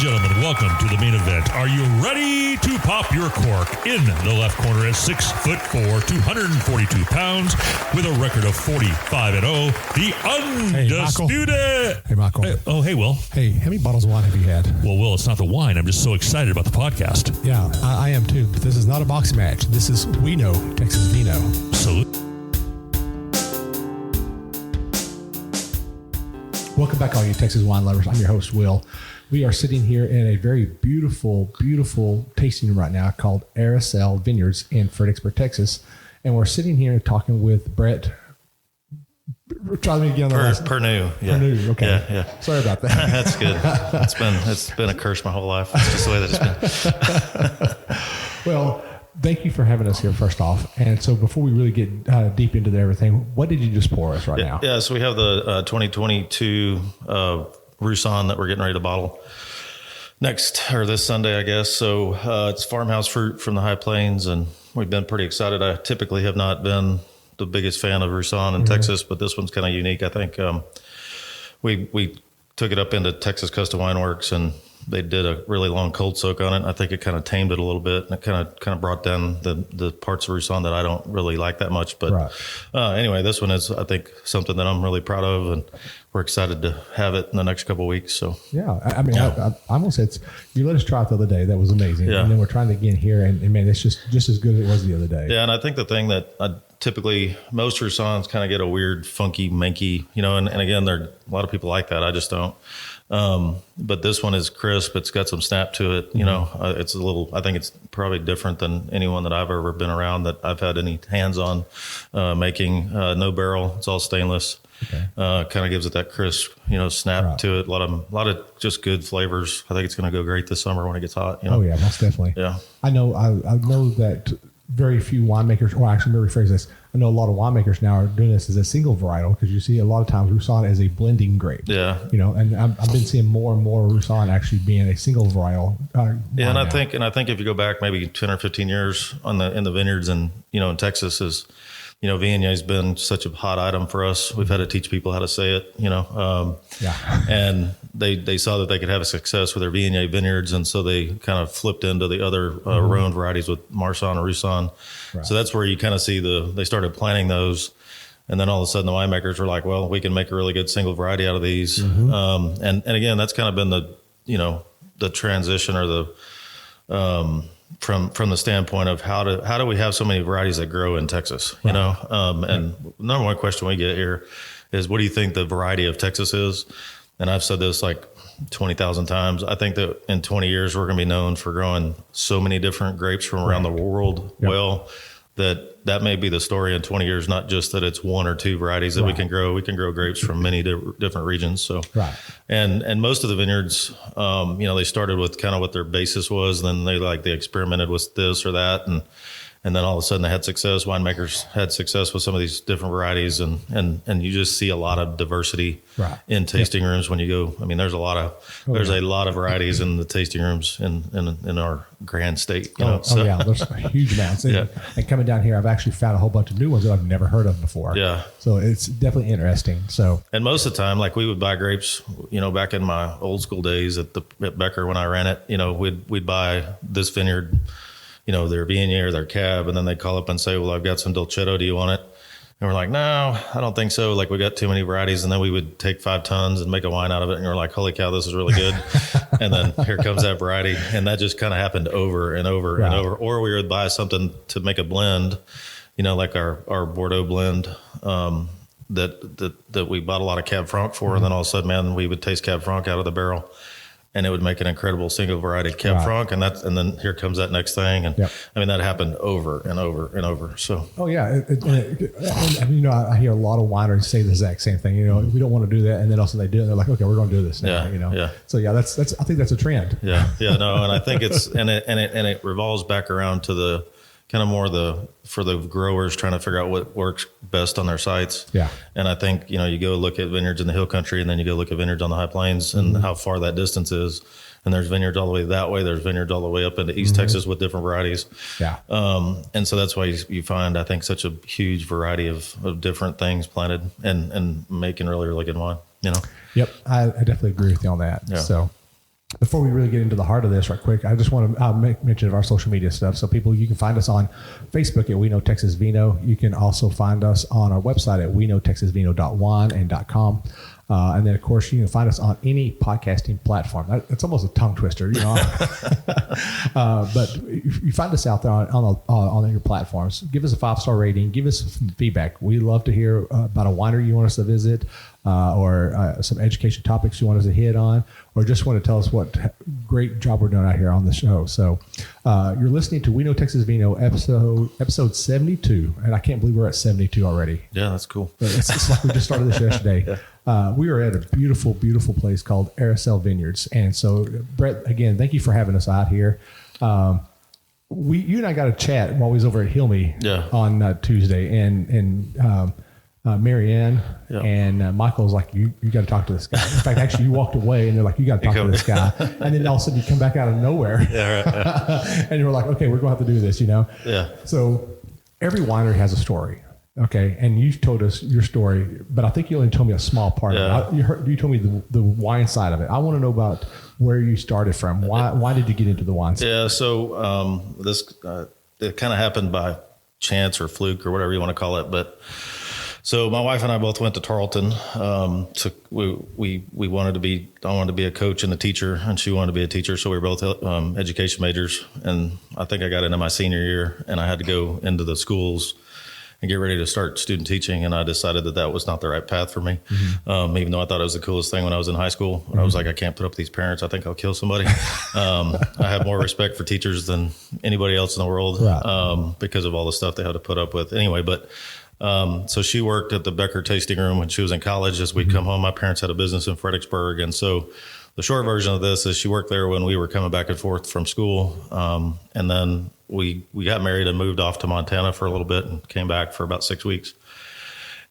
gentlemen, welcome to the main event. Are you ready to pop your cork? In the left corner at 6'4", 242 pounds, with a record of 45-0, the undisputed. Hey, Michael. Hey, Will. Hey, how many bottles of wine have you had? Well, Will, it's not the wine. I'm just so excited about the podcast. Yeah, I am too. But this is not a boxing match. This is We Know Texas Vino. Salute. Welcome back, all you Texas wine lovers. I'm your host, Will. We are sitting here in a very beautiful, beautiful tasting room right now called Airis'ele Vineyards in Fredericksburg, Texas. And we're sitting here talking with Bret. Try me again. Perrenoud. Yeah. Perrenoud. Okay. Yeah. Sorry about that. That's good. It's been a curse my whole life. It's just the way that it's been. Well, thank you for having us here, first off. And so before we really get deep into everything, what did you just pour us right now? Yeah, so we have the 2022 Roussan that we're getting ready to bottle this Sunday, I guess. So it's farmhouse fruit from the high plains, and we've been pretty excited. I typically have not been the biggest fan of Roussan in Texas, but this one's kind of unique. I think we took it up into Texas Custom Wine Works, and they did a really long cold soak on it. I think it kind of tamed it a little bit, and it kind of brought down the parts of Roussan that I don't really like that much. But anyway, this one is, I think, something that I'm really proud of, and we're excited to have it in the next couple of weeks. So yeah, I mean, I almost said you let us try it the other day. That was amazing. Yeah. And then we're trying it again here, and man, it's just as good as it was the other day. Yeah, and I think the thing that typically most Roussans kind of get a weird, funky, manky, and again, there a lot of people like that. I just don't. But this one is crisp. It's got some snap to it. It's I think it's probably different than anyone that I've ever been around that I've had any hands on making. No barrel. It's all stainless. Okay. Kind of gives it that crisp, snap to it. A lot of just good flavors. I think it's going to go great this summer when it gets hot. Oh yeah, most definitely. Yeah. I know that very few winemakers, or actually, let me rephrase this. I know a lot of winemakers now are doing this as a single varietal, because you see a lot of times Roussan as a blending grape. Yeah. And I've been seeing more and more Roussan actually being a single varietal. Yeah, and I think if you go back maybe 10 or 15 years in the vineyards, and in Texas is, Viognier has been such a hot item for us. We've had to teach people how to say it, and they saw that they could have a success with their Viognier vineyards. And so they kind of flipped into the other Rhone varieties with Marsanne or Roussan. Right. So that's where you kind of see they started planting those. And then all of a sudden the winemakers were like, well, we can make a really good single variety out of these. Mm-hmm. And again, that's kind of been the transition, or the, from the standpoint of how do we have so many varieties that grow in Texas, And the number one question we get here is, what do you think the variety of Texas is? And I've said this like 20,000 times. I think that in 20 years, we're going to be known for growing so many different grapes from around the world. Yep. Well, that may be the story in 20 years, not just that it's one or two varieties that we can grow. We can grow grapes from many different regions. So, and most of the vineyards, they started with kind of what their basis was. Then they experimented with this or that. And then all of a sudden they had success. Winemakers had success with some of these different varieties, and you just see a lot of diversity in tasting rooms when you go. I mean, there's a lot of varieties in the tasting rooms in our grand state. There's huge amounts. And coming down here, I've actually found a whole bunch of new ones that I've never heard of before. Yeah. So it's definitely interesting. So, and most of the time, like we would buy grapes, back in my old school days at Becker when I ran it, we'd buy this vineyard, their Viognier or their Cab, and then they'd call up and say, well, I've got some Dolcetto, do you want it? And we're like, no, I don't think so. Like, we got too many varieties. And then we would take 5 tons and make a wine out of it. And we're like, holy cow, this is really good. And then here comes that variety. And that just kind of happened over and over and over. Or we would buy something to make a blend, like our Bordeaux blend, that we bought a lot of Cab Franc for. And then all of a sudden, man, we would taste Cab Franc out of the barrel, and it would make an incredible single variety Cab Franc, and then here comes that next thing, and I mean that happened over and over and over. So I hear a lot of wineries say the exact same thing. We don't want to do that, and then also they do it. They're like, okay, we're going to do this now. So that's I think that's a trend. And I think it's and it revolves back around to the kind of more for the growers trying to figure out what works best on their sites. Yeah. And I think, you go look at vineyards in the hill country, and then you go look at vineyards on the high plains and how far that distance is. And there's vineyards all the way that way. There's vineyards all the way up into East Texas with different varieties. Yeah. And so that's why you find, I think, such a huge variety of different things planted and making really, really good wine, Yep. I definitely agree with you on that. Yeah. So, before we really get into the heart of this right quick, I just want to make mention of our social media stuff. So people, you can find us on Facebook at We Know Texas Vino. You can also find us on our website at weknowtexasvino.wine and .com. And then, of course, you can find us on any podcasting platform. It's almost a tongue twister, you know. But you find us out there on your platforms. Give us a 5-star rating. Give us some feedback. We love to hear about a winery you want us to visit, or some education topics you want us to hit on, or just want to tell us what great job we're doing out here on the show. So you're listening to We Know Texas Vino episode 72, and I can't believe we're at 72 already. Yeah, that's cool. It's like we just started this yesterday. Yeah. We are at a beautiful, beautiful place called Airis'ele Vineyards. And so, Bret, again, thank you for having us out here. You and I got a chat while we was over at HIlmy on Tuesday, and Marianne and Michael was like, you got to talk to this guy. In fact, actually, you walked away, and they're like, you got to talk to this guy. And then all of a sudden, you come back out of nowhere. Yeah, right. And you're like, okay, we're going to have to do this, you know? Yeah. So every winery has a story. Okay, and you told us your story, but I think you only told me a small part of it. You told me the wine side of it. I want to know about where you started from. Why did you get into the wine side? Yeah, so it kind of happened by chance or fluke or whatever you want to call it. But so my wife and I both went to Tarleton. We wanted to be. I wanted to be a coach and a teacher, and she wanted to be a teacher. So we were both education majors. And I think I got into my senior year, and I had to go into the schools and get ready to start student teaching. And I decided that was not the right path for me. Mm-hmm. Even though I thought it was the coolest thing when I was in high school. Mm-hmm. I was like, I can't put up with these parents. I think I'll kill somebody. I have more respect for teachers than anybody else in the world, because of all the stuff they had to put up with anyway. But, so she worked at the Becker tasting room when she was in college. As we'd come home, my parents had a business in Fredericksburg. And so the short version of this is she worked there when we were coming back and forth from school. And then we got married and moved off to Montana for a little bit and came back for about 6 weeks.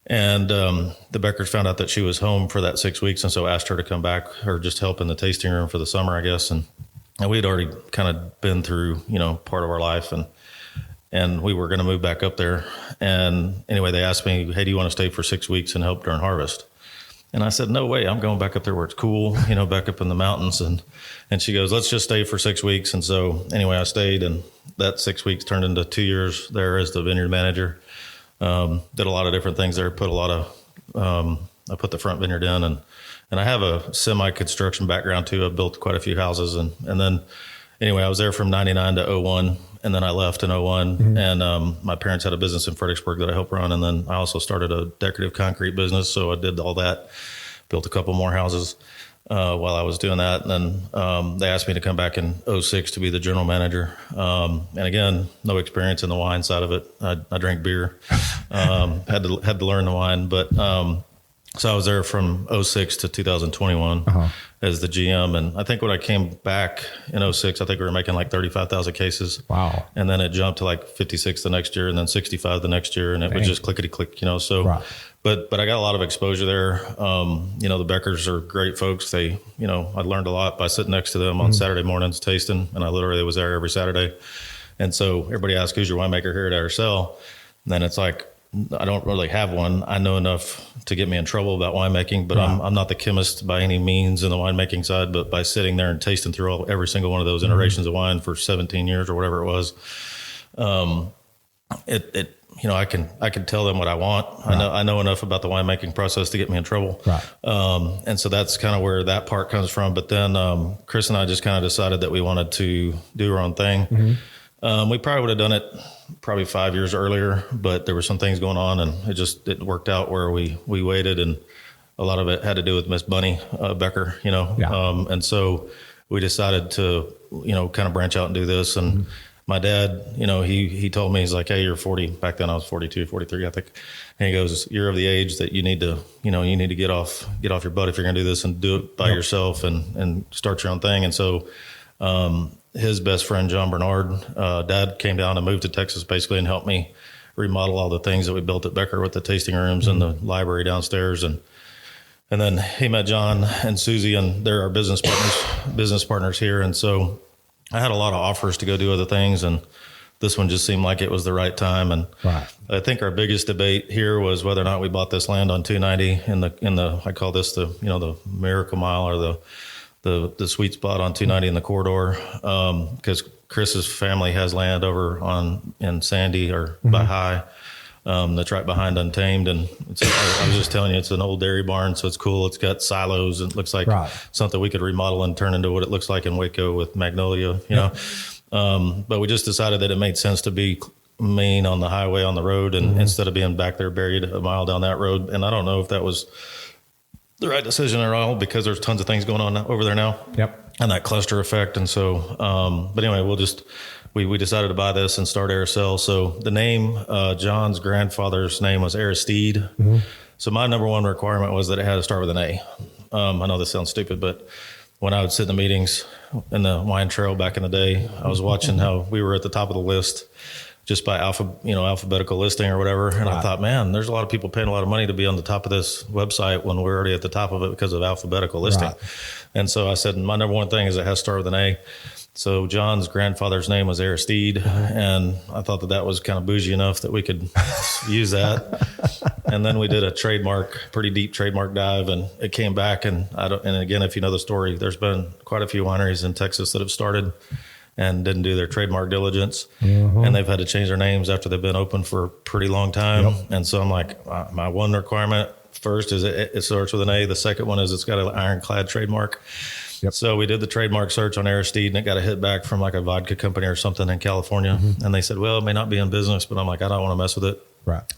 And the Beckers found out that she was home for that 6 weeks, and so asked her to come back or just help in the tasting room for the summer, I guess. And we had already kind of been through, part of our life, and we were going to move back up there. And anyway, they asked me, hey, do you want to stay for 6 weeks and help during harvest? And I said, no way, I'm going back up there where it's cool, back up in the mountains. And she goes, let's just stay for 6 weeks. And so anyway, I stayed, and that 6 weeks turned into 2 years there as the vineyard manager. Did a lot of different things there, put a lot of, I put the front vineyard in, and I have a semi-construction background too. I built quite a few houses. And then anyway, I was there from 99 to 01. And then I left in 01, mm-hmm. and my parents had a business in Fredericksburg that I helped run. And then I also started a decorative concrete business. So I did all that, built a couple more houses while I was doing that. And then they asked me to come back in 06 to be the general manager. And again, no experience in the wine side of it. I drank beer, had to learn the wine. But so I was there from 06 to 2021 as the GM. And I think when I came back in 06, I think we were making like 35,000 cases. Wow. And then it jumped to like 56 the next year, and then 65 the next year. And it was just clickety click, so, but I got a lot of exposure there. The Beckers are great folks. They, I learned a lot by sitting next to them on Saturday mornings tasting. And I literally was there every Saturday. And so everybody asks, who's your winemaker here at Airis'ele? And then it's like, I don't really have one. I know enough to get me in trouble about winemaking, but I'm not the chemist by any means in the winemaking side. But by sitting there and tasting through every single one of those iterations of wine for 17 years or whatever it was, I can tell them what I want. I know enough about the winemaking process to get me in trouble. And so that's kind of where that part comes from. But then Chris and I just kind of decided that we wanted to do our own thing. Mm-hmm. We probably would have done it 5 years earlier, but there were some things going on, and it worked out where we waited, and a lot of it had to do with Miss Bunny Becker, and so we decided to, kind of branch out and do this. And my dad, he told me, he's like, hey, you're 40. Back then I was 42, 43, I think. And he goes, you're of the age that you need to, get off your butt if you're going to do this, and do it by yourself and start your own thing. And so, his best friend, John Bernard, Dad came down and moved to Texas basically and helped me remodel all the things that we built at Becker with the tasting rooms and the library downstairs. And then he met John and Susie, and they're our business partners here. And so I had a lot of offers to go do other things, and this one just seemed like it was the right time. And I think our biggest debate here was whether or not we bought this land on 290 in the I call this the, the Miracle Mile, or the the sweet spot on 290 in the corridor. Because Chris's family has land over in Sandy or by High. That's right behind Untamed. And I was just telling you, it's an old dairy barn, so it's cool. It's got silos and it looks like something we could remodel and turn into what it looks like in Waco with Magnolia, you know. But we just decided that it made sense to be main on the highway on the road and instead of being back there buried a mile down that road. And I don't know if that was the right decision at all because there's tons of things going on over there now. Yep. And that cluster effect. And so, but anyway, we decided to buy this and start Airis'ele. So the name, John's grandfather's name was Airis'ele. So my number one requirement was that it had to start with an A. I know this sounds stupid, but when I would sit in the meetings in the wine trail back in the day, I was watching how we were at the top of the list just by alphabetical listing or whatever. And I thought, man, there's a lot of people paying a lot of money to be on the top of this website when we're already at the top of it because of alphabetical listing. And so I said, my number one thing is it has to start with an A. So John's grandfather's name was Airis'ele, and I thought that was kind of bougie enough that we could use that. And then we did a pretty deep trademark dive, and it came back. And again, if you know the story, there's been quite a few wineries in Texas that have started and didn't do their trademark diligence, and they've had to change their names after they've been open for a pretty long time. And so I'm like, my one requirement first is it starts with an A. The second one is it's got an ironclad trademark. So we did the trademark search on Airis'ele, and it got a hit back from like a vodka company or something in California. And they said, well, it may not be in business, but I'm like, I don't want to mess with it.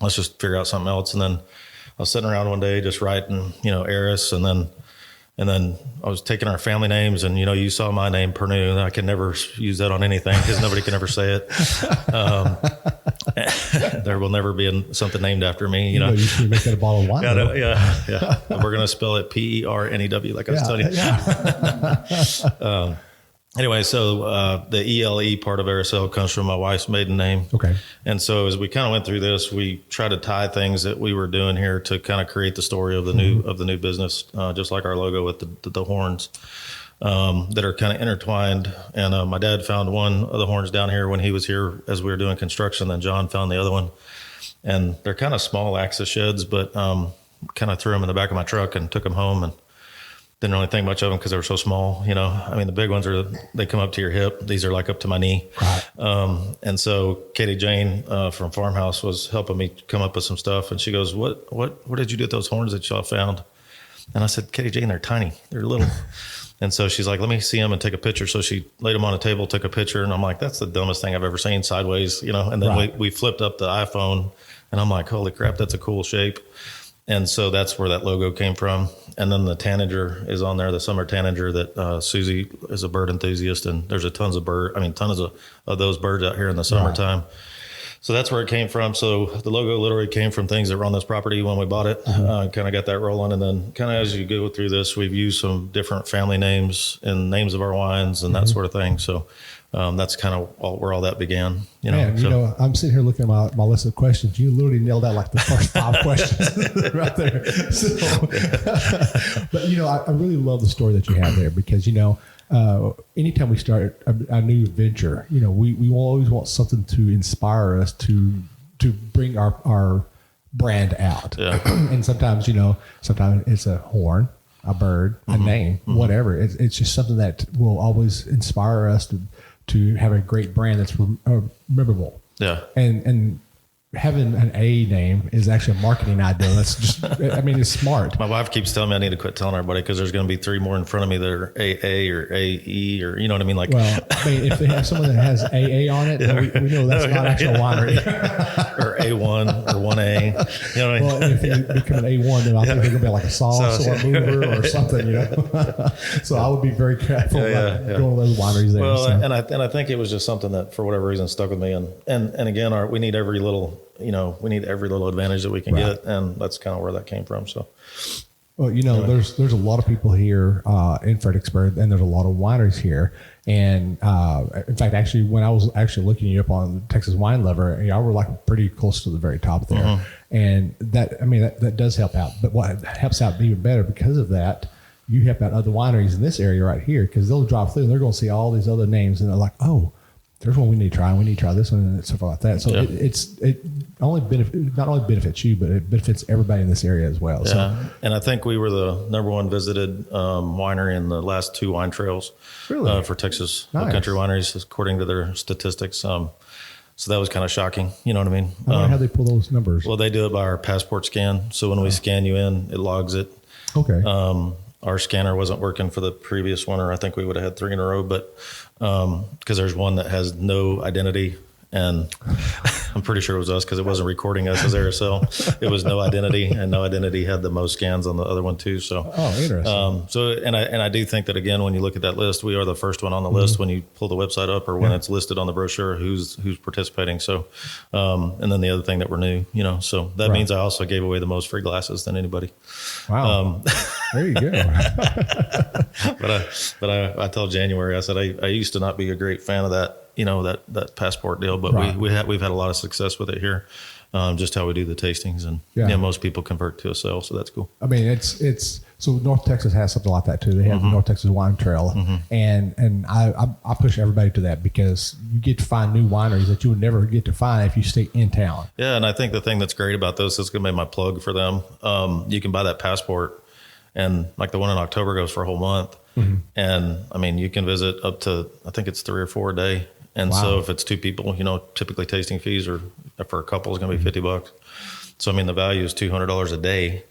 Let's just figure out something else. And then I was sitting around one day just writing, Airis, and then I was taking our family names, and you saw my name, Perrenoud. I can never use that on anything because nobody can ever say it. There will never be something named after me. You should make that a bottle of wine. Yeah. We're gonna spell it Perrenew, like I was telling you. Anyway, so the ELE part of Airis'ele comes from my wife's maiden name. Okay. And so as we kind of went through this, we tried to tie things that we were doing here to kind of create the story of the new business, just like our logo with the horns that are kind of intertwined. And my dad found one of the horns down here when he was here as we were doing construction. Then John found the other one, and they're kind of small axis sheds, but kind of threw them in the back of my truck and took them home and didn't really think much of them because they were so small. I mean, the big ones they come up to your hip. These are like up to my knee. And so Katie Jane from Farmhouse was helping me come up with some stuff. And she goes, what did you do with those horns that y'all found? And I said, Katie Jane, they're tiny. They're little. And so she's like, let me see them and take a picture. So she laid them on a table, took a picture. And I'm like, that's the dumbest thing I've ever seen sideways, And then we flipped up the iPhone, and I'm like, holy crap, that's a cool shape. And so that's where that logo came from. And then the tanager is on there, the summer tanager that Susie is a bird enthusiast, and there's tons of those birds out here in the summertime. So that's where it came from. So the logo literally came from things that were on this property when we bought it. Kind of got that rolling. And then kind of as you go through this, we've used some different family names and names of our wines and that sort of thing. So that's kind of where all that began. I'm sitting here looking at my list of questions. You literally nailed out like the first 5 questions right there. So, but I really love the story that you have there because anytime we start a new venture, we will always want something to inspire us to bring our brand out. And sometimes it's a horn, a bird, a name, whatever. It's just something that will always inspire us to have a great brand that's memorable. And having an A name is actually a marketing idea. That's just, it's smart. My wife keeps telling me I need to quit telling everybody because there's going to be 3 more in front of me that are AA or AE or, you know what I mean? Like, if they have someone that has AA on it, then we know that's not actual winery. Or A1 or 1A. You know what I mean? Well, if you become an A1, then I think they're going to be like a sauce or a mover or something, So I would be very careful about going to those wineries there. Well, and I think it was just something that for whatever reason stuck with me. And again, we need every little advantage that we can get, and that's kind of where that came from. So, well, there's a lot of people here in Fredericksburg, and there's a lot of wineries here. And in fact, actually, when I was actually looking you up on Texas Wine Lover, y'all were like pretty close to the very top there, and that does help out. But what helps out even better because of that, you help out other wineries in this area right here because they'll drive through and they're going to see all these other names, and they're like, oh. there's one we need to try. We need to try this one and stuff like that. So Yeah. it not only benefits you, but it benefits everybody in this area as well. Yeah. So, And I think we were the number one visited winery in the last 2 wine trails Really? for Texas Nice. country wineries, according to their statistics. So that was kind of shocking. You know what I mean? I wonder how they pull those numbers. Well, they do it by our passport scan. So when we scan you in, it logs it. Okay. Our scanner wasn't working for the previous one, or I think we would have had 3 in a row, but because there's one that has no identity, and I'm pretty sure it was us because it wasn't recording us as Airis'ele. It was no identity, and no identity had the most scans on the other one too. So, interesting. and I do think that, again, when you look at that list, we are the first one on the list when you pull the website up, or when it's listed on the brochure who's participating. So, and then the other thing that we're new, so that means I also gave away the most free glasses than anybody. Wow. There you go. But I told January, I said, I used to not be a great fan of that, that passport deal, but we've had a lot of success with it here. Just how we do the tastings, and most people convert to a sale, so that's cool. I mean, it's so North Texas has something like that too. They have the North Texas Wine Trail, and I push everybody to that because you get to find new wineries that you would never get to find if you stay in town. Yeah, and I think the thing that's great about this is going to be my plug for them. You can buy that passport, and like the one in October goes for a whole month, and I mean you can visit up to, I think it's 3 or 4 a day. And so if it's 2 people, typically tasting fees are for a couple is going to be $50. So, I mean, the value is $200 a day,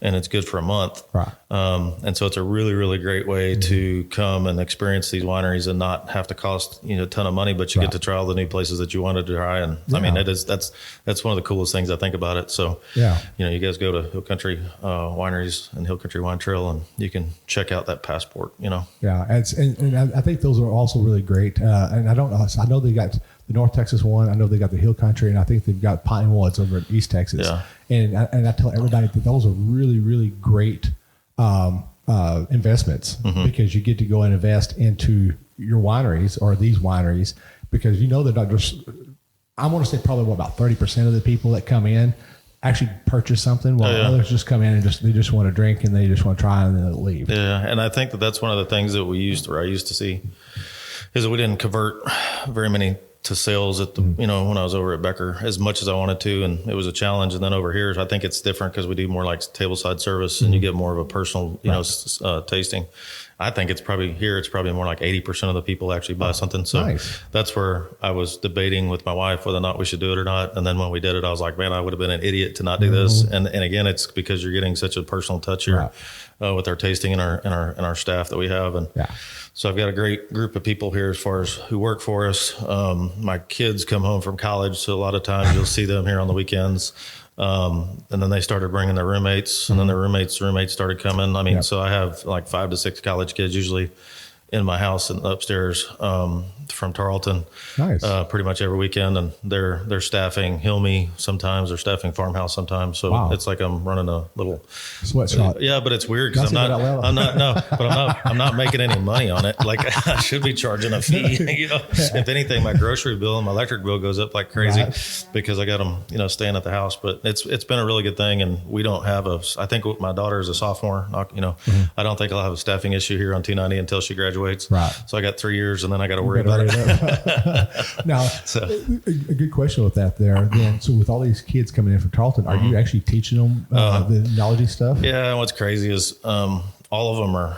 and it's good for a month. And so it's a really, really great way to come and experience these wineries and not have to cost, a ton of money, but you get to try all the new places that you wanted to try. And I mean, that's one of the coolest things I think about it. So, you guys go to Hill Country Wineries and Hill Country Wine Trail, and you can check out that passport, Yeah. And I think those are also really great. And I know they got the North Texas one. I know they got the Hill Country, and I think they've got Pine Woods over in East Texas. Yeah. And I tell everybody that those are really, really great investments because you get to go and invest into your wineries or these wineries because they're not just. I want to say probably about 30% of the people that come in actually purchase something, while others just come in and they just want to drink and they just want to try and then they'll leave. Yeah, and I think that's one of the things that I used to see is that we didn't convert very many to sales at the, when I was over at Becker as much as I wanted to. And it was a challenge. And then over here, I think it's different because we do more like tableside service and you get more of a personal, tasting. I think it's probably more like 80% of the people actually buy something. So that's where I was debating with my wife whether or not we should do it or not. And then when we did it, I was like, man, I would have been an idiot to not do this. And again, it's because you're getting such a personal touch here with our tasting and our staff that we have. And so I've got a great group of people here as far as who work for us. My kids come home from college, so a lot of times you'll see them here on the weekends. And then they started bringing their roommates, and then their roommates started coming. I mean, so I have like 5 to 6 college kids usually in my house and upstairs from Tarleton, pretty much every weekend, and they're staffing HIlmy sometimes, they're staffing Farmhouse sometimes. So it's like I'm running a little sweatshop. But it's weird because I'm not making any money on it. Like I should be charging a fee. If anything, my grocery bill and my electric bill goes up like crazy because I got them, staying at the house. But it's been a really good thing, and we don't have I think my daughter is a sophomore. I don't think I'll have a staffing issue here on 290 until she graduates. So I got 3 years, and then I got to worry about it. Now, a good question with that there. Then, so with all these kids coming in from Tarleton, are you actually teaching them the knowledge stuff? Yeah, and what's crazy is all of them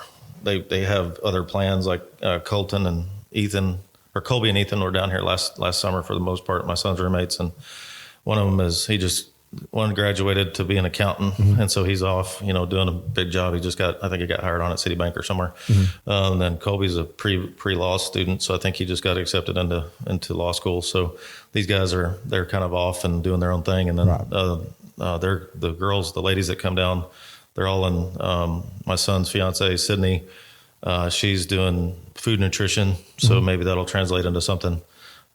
they have other plans. Like Colton and Ethan, or Colby and Ethan were down here last summer for the most part. My son's roommates, and one of them one graduated to be an accountant, and so he's off, doing a big job. I think he got hired on at Citibank or somewhere. And then Colby's a pre-law student, so I think he just got accepted into law school. So these guys they're kind of off and doing their own thing. And then they're the girls, the ladies that come down, they're all in. My son's fiance, Sydney, she's doing food nutrition, so maybe that'll translate into something.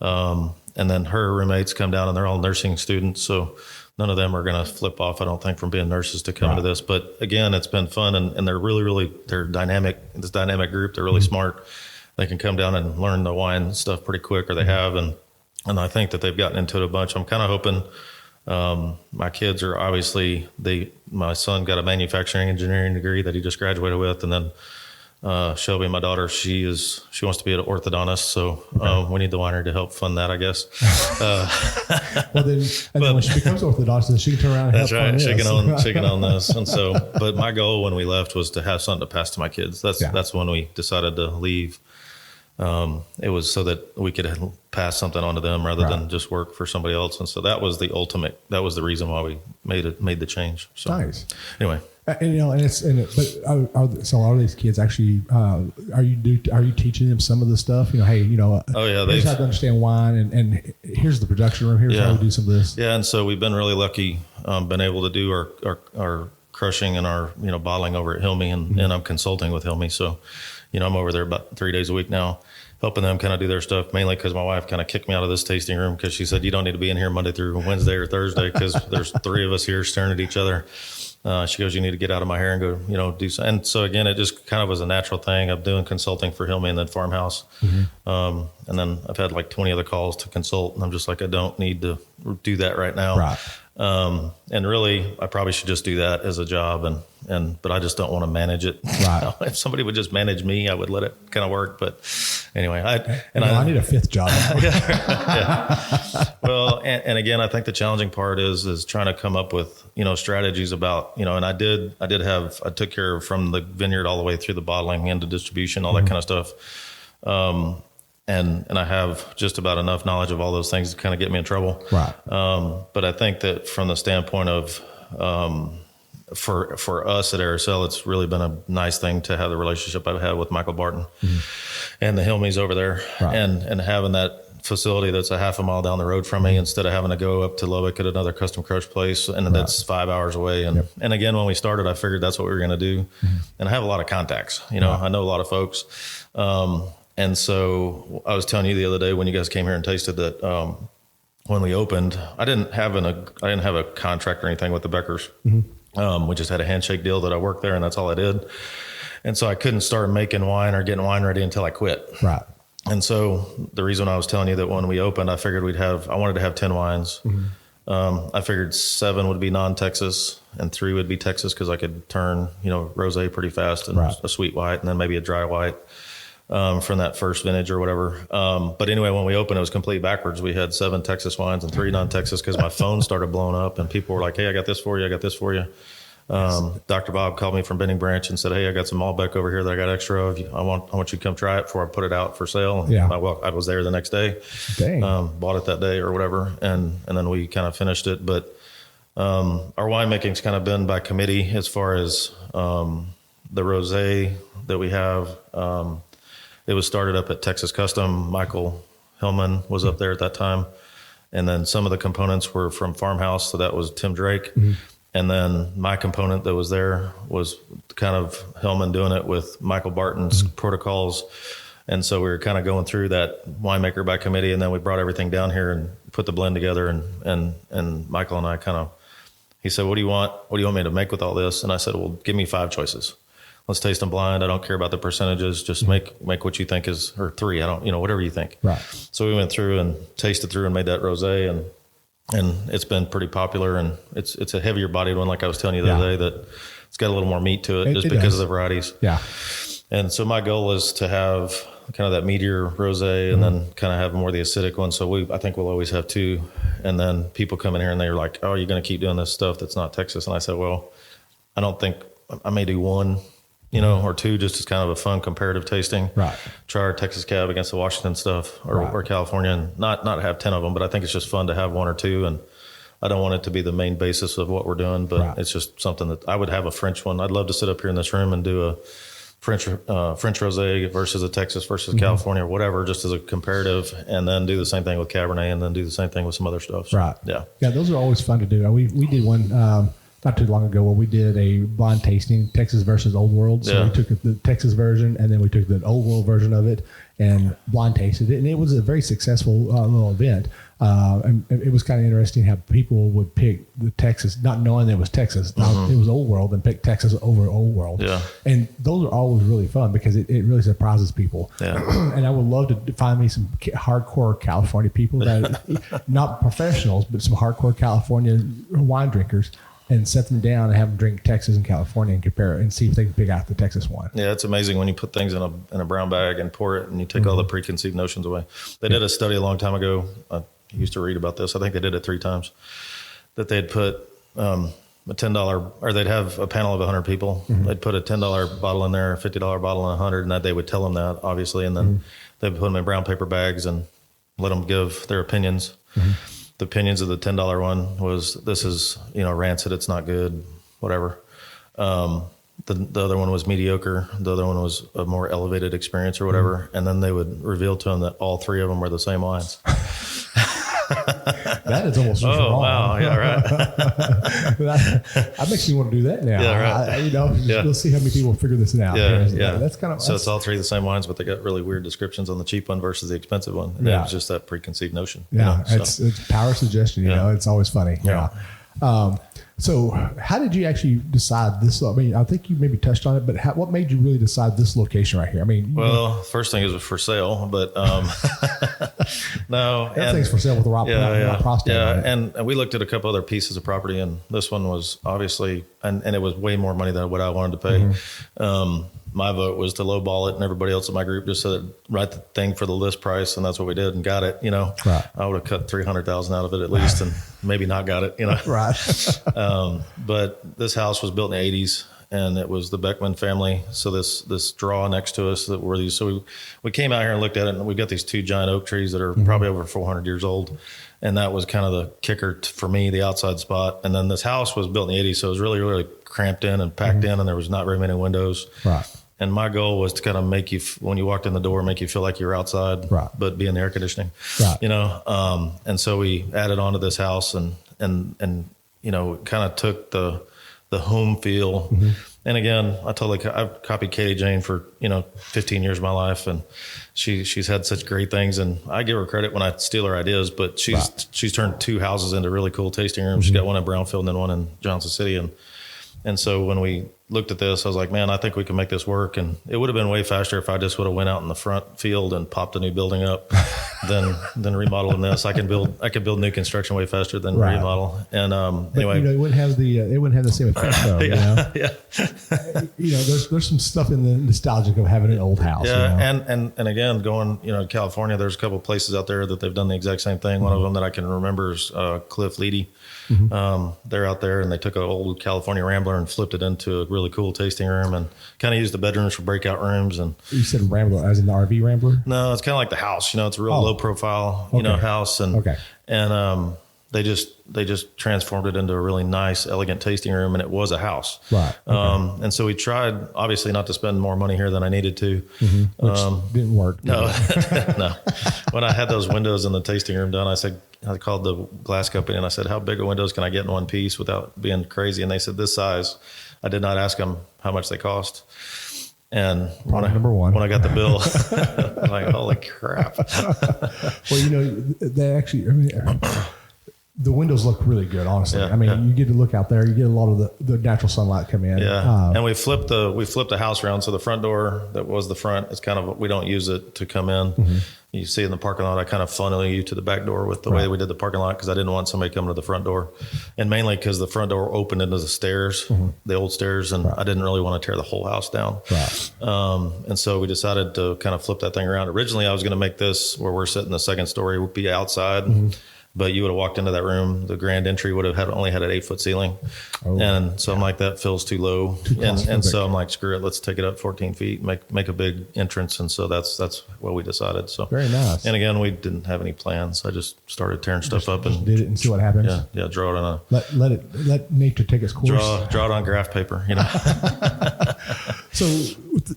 And then her roommates come down, and they're all nursing students, so none of them are going to flip off, I don't think, from being nurses to come to this. But again, it's been fun, and they're really, really, they're dynamic. This dynamic group, they're really smart. They can come down and learn the wine stuff pretty quick, or they have, and I think that they've gotten into it a bunch. I'm kind of hoping. My kids are obviously my son got a manufacturing engineering degree that he just graduated with, and then Shelby, my daughter, she wants to be an orthodontist, so we need the winery to help fund that, I guess. Well, then when she becomes orthodox, then she can turn around and that's help right. fund this. She can own this, and so. But my goal when we left was to have something to pass to my kids. That's when we decided to leave. It was so that we could pass something on to them rather than just work for somebody else, and so that was the ultimate. That was the reason why we made the change. So, nice. Anyway. So a lot of these kids actually, are you teaching them some of the stuff? Hey, oh yeah, they have to understand wine, and here's the production room. Here's how we do some of this. Yeah, and so we've been really lucky, been able to do our crushing and our bottling over at HIlmy, and I'm consulting with HIlmy, so I'm over there about 3 days a week now, helping them kind of do their stuff, mainly because my wife kind of kicked me out of this tasting room because she said you don't need to be in here Monday through Wednesday or Thursday because there's 3 of us here staring at each other. She goes, you need to get out of my hair and go, do something. And so again, it just kind of was a natural thing of doing consulting for HIlmy and then Farmhouse. And then I've had like 20 other calls to consult, and I'm just like, I don't need to do that right now. Right. And really, I probably should just do that as a job, but I just don't want to manage it. Right. If somebody would just manage me, I would let it kind of work. But anyway, I need a 5th job. Yeah. Well, and again, I think the challenging part is trying to come up with, strategies about, and I took care of from the vineyard all the way through the bottling into distribution, all that kind of stuff. And I have just about enough knowledge of all those things to kind of get me in trouble. Right. But I think that from the standpoint of, for us at Airis'ele, it's really been a nice thing to have the relationship I've had with Michael Barton and the HIlmys over there, and having that facility that's a half a mile down the road from me instead of having to go up to Lubbock at another custom crush place, and that's 5 hours away. And again, when we started, I figured that's what we were going to do, and I have a lot of contacts. I know a lot of folks. And so I was telling you the other day when you guys came here and tasted that when we opened, I didn't have a contract or anything with the Beckers. We just had a handshake deal that I worked there, and that's all I did. And so I couldn't start making wine or getting wine ready until I quit. Right. And so the reason I was telling you that when we opened, I figured I wanted to have 10 wines. I figured 7 would be non-Texas and 3 would be Texas because I could turn, rosé pretty fast and a sweet white and then maybe a dry white. From that first vintage or whatever. But anyway, when we opened, it was complete backwards. We had 7 Texas wines and 3 non-Texas because my phone started blowing up and people were like, hey, I got this for you. I got this for you. Dr. Bob called me from Benning Branch and said, hey, I got some Malbec over here that I got extra of. I want you to come try it before I put it out for sale. And I was there the next day. Dang. Bought it that day or whatever. And then we kind of finished it. But our winemaking's kind of been by committee as far as the rosé that we have. It was started up at Texas Custom. Michael Hillman was up there at that time. And then some of the components were from Farmhouse. So that was Tim Drake. And then my component that was there was kind of Hillman doing it with Michael Barton's protocols. And so we were kind of going through that winemaker by committee. And then we brought everything down here and put the blend together. And Michael and I he said, what do you want? What do you want me to make with all this? And I said, well, give me 5 choices. Let's taste them blind. I don't care about the percentages. Just make what you think is, or 3. I don't, whatever you think. Right. So we went through and tasted through and made that rosé, and it's been pretty popular. And it's a heavier bodied one, like I was telling you the other day, that it's got a little more meat to it just because of the varieties. Yeah. And so my goal is to have kind of that meatier rosé and then kind of have more of the acidic one. So I think we'll always have 2. And then people come in here and they're like, oh, you're going to keep doing this stuff that's not Texas. And I said, well, I don't think I may do 1. Or 2 just as kind of a fun comparative tasting. Right. Try our Texas Cab against the Washington stuff or California, and not have 10 of them, but I think it's just fun to have 1 or 2. And I don't want it to be the main basis of what we're doing, but it's just something that I would have a French one. I'd love to sit up here in this room and do a French rosé versus a Texas versus California or whatever, just as a comparative, and then do the same thing with Cabernet and then do the same thing with some other stuff. So, yeah. Yeah. Those are always fun to do. We did one, not too long ago, where we did a blind tasting, Texas versus Old World. So we took the Texas version and then we took the Old World version of it and blind tasted it. And it was a very successful little event. And it was kind of interesting how people would pick the Texas, not knowing it was Texas. It was Old World, and pick Texas over Old World. Yeah. And those are always really fun because it really surprises people. Yeah. And I would love to find me some hardcore California people that, not professionals, but some hardcore California wine drinkers. and set them down and have them drink Texas and California and compare it and see if they can pick out the Texas one. Yeah, it's amazing when you put things in a brown bag and pour it and you take all the preconceived notions away. They did a study a long time ago. I used to read about this. I think they did it 3 times. That they'd put a $10, or they'd have a panel of 100 people. They'd put a $10 bottle in there, a $50 bottle and 100, and that they would tell them that, obviously, and then they'd put them in brown paper bags and let them give their opinions. The opinions of the $10 one was, this is, rancid, it's not good, whatever. The other one was mediocre. The other one was a more elevated experience or whatever. And then they would reveal to them that all 3 of them were the same wines. That is almost wrong. Wow. Yeah, right. that makes me want to do that now. Yeah, right. We'll see how many people figure this out. Yeah. That's kind of, so it's all 3 the same wines, but they got really weird descriptions on the cheap one versus the expensive one. And it was just that preconceived notion. Yeah. It's power suggestion. You know, it's always funny. Yeah. So how did you actually decide this? I mean, I think you maybe touched on it, but what made you really decide this location right here? I mean, first thing is it was for sale, but no. Everything's for sale with the right prostate. Yeah, and we looked at a couple other pieces of property, and this one was obviously, and it was way more money than what I wanted to pay. My vote was to lowball it, and everybody else in my group just said, write the thing for the list price, and that's what we did and got it. I would have cut $300,000 out of it at least, and maybe not got it. Right. But this house was built in the 80s, and it was the Beckman family. So this draw next to us that were these. So we came out here and looked at it, and we got these 2 giant oak trees that are probably over 400 years old. And that was kind of the kicker for me, the outside spot. And then this house was built in the 80s, so it was really, really cramped in and packed in, and there was not very many windows. Right. And my goal was to kind of make you, when you walked in the door, make you feel like you were outside, but be in the air conditioning. Right. And so we added on to this house and kind of took the home feel. And again, I've copied Katie Jane for 15 years of my life, and she's had such great things, and I give her credit when I steal her ideas. But she's turned 2 houses into really cool tasting rooms. She's got one in Brownfield and then one in Johnson City, and so when we looked at this, I was like, man, I think we can make this work. And it would have been way faster if I just would have went out in the front field and popped a new building up than remodeling this. I could build new construction way faster than remodel. And anyway, it wouldn't have the same effect though. There's some stuff in the nostalgic of having an old house. Yeah. And again, going, to California, there's a couple of places out there that they've done the exact same thing. One of them that I can remember is Cliff Leedy. They're out there, and they took an old California Rambler and flipped it into a really cool tasting room, and kind of used the bedrooms for breakout rooms. And you said Rambler as in the RV Rambler? No, it's kind of like the house. It's a real low profile, house, and they just transformed it into a really nice, elegant tasting room, and it was a house. Right. Okay. And so we tried, obviously, not to spend more money here than I needed to. Which didn't work. No, no. When I had those windows in the tasting room done, I called the glass company and I said, how big of windows can I get in one piece without being crazy? And they said, this size. I did not ask them how much they cost. And when I got the bill, I'm like, holy crap. Well, they actually, the windows look really good, honestly. You get to look out there, you get a lot of the natural sunlight come in. Yeah. And we flipped the house around. So the front door that was the front, it's kind of, we don't use it to come in. You see in the parking lot, I kind of funnel you to the back door with the way we did the parking lot, because I didn't want somebody coming to the front door. And mainly because the front door opened into the stairs, the old stairs, and I didn't really want to tear the whole house down. Right. And so we decided to kind of flip that thing around. Originally, I was going to make this where we're sitting, the second story would be outside. But you would have walked into that room, the grand entry would have only had an 8-foot ceiling. And so I'm like, that feels too low. And so I'm like, screw it, let's take it up 14 feet, make a big entrance. And so that's what we decided. So very nice. And again, we didn't have any plans. I just started tearing stuff up and did it and see what happens. Yeah. Draw it on let nature take its course. Draw it on graph paper, So,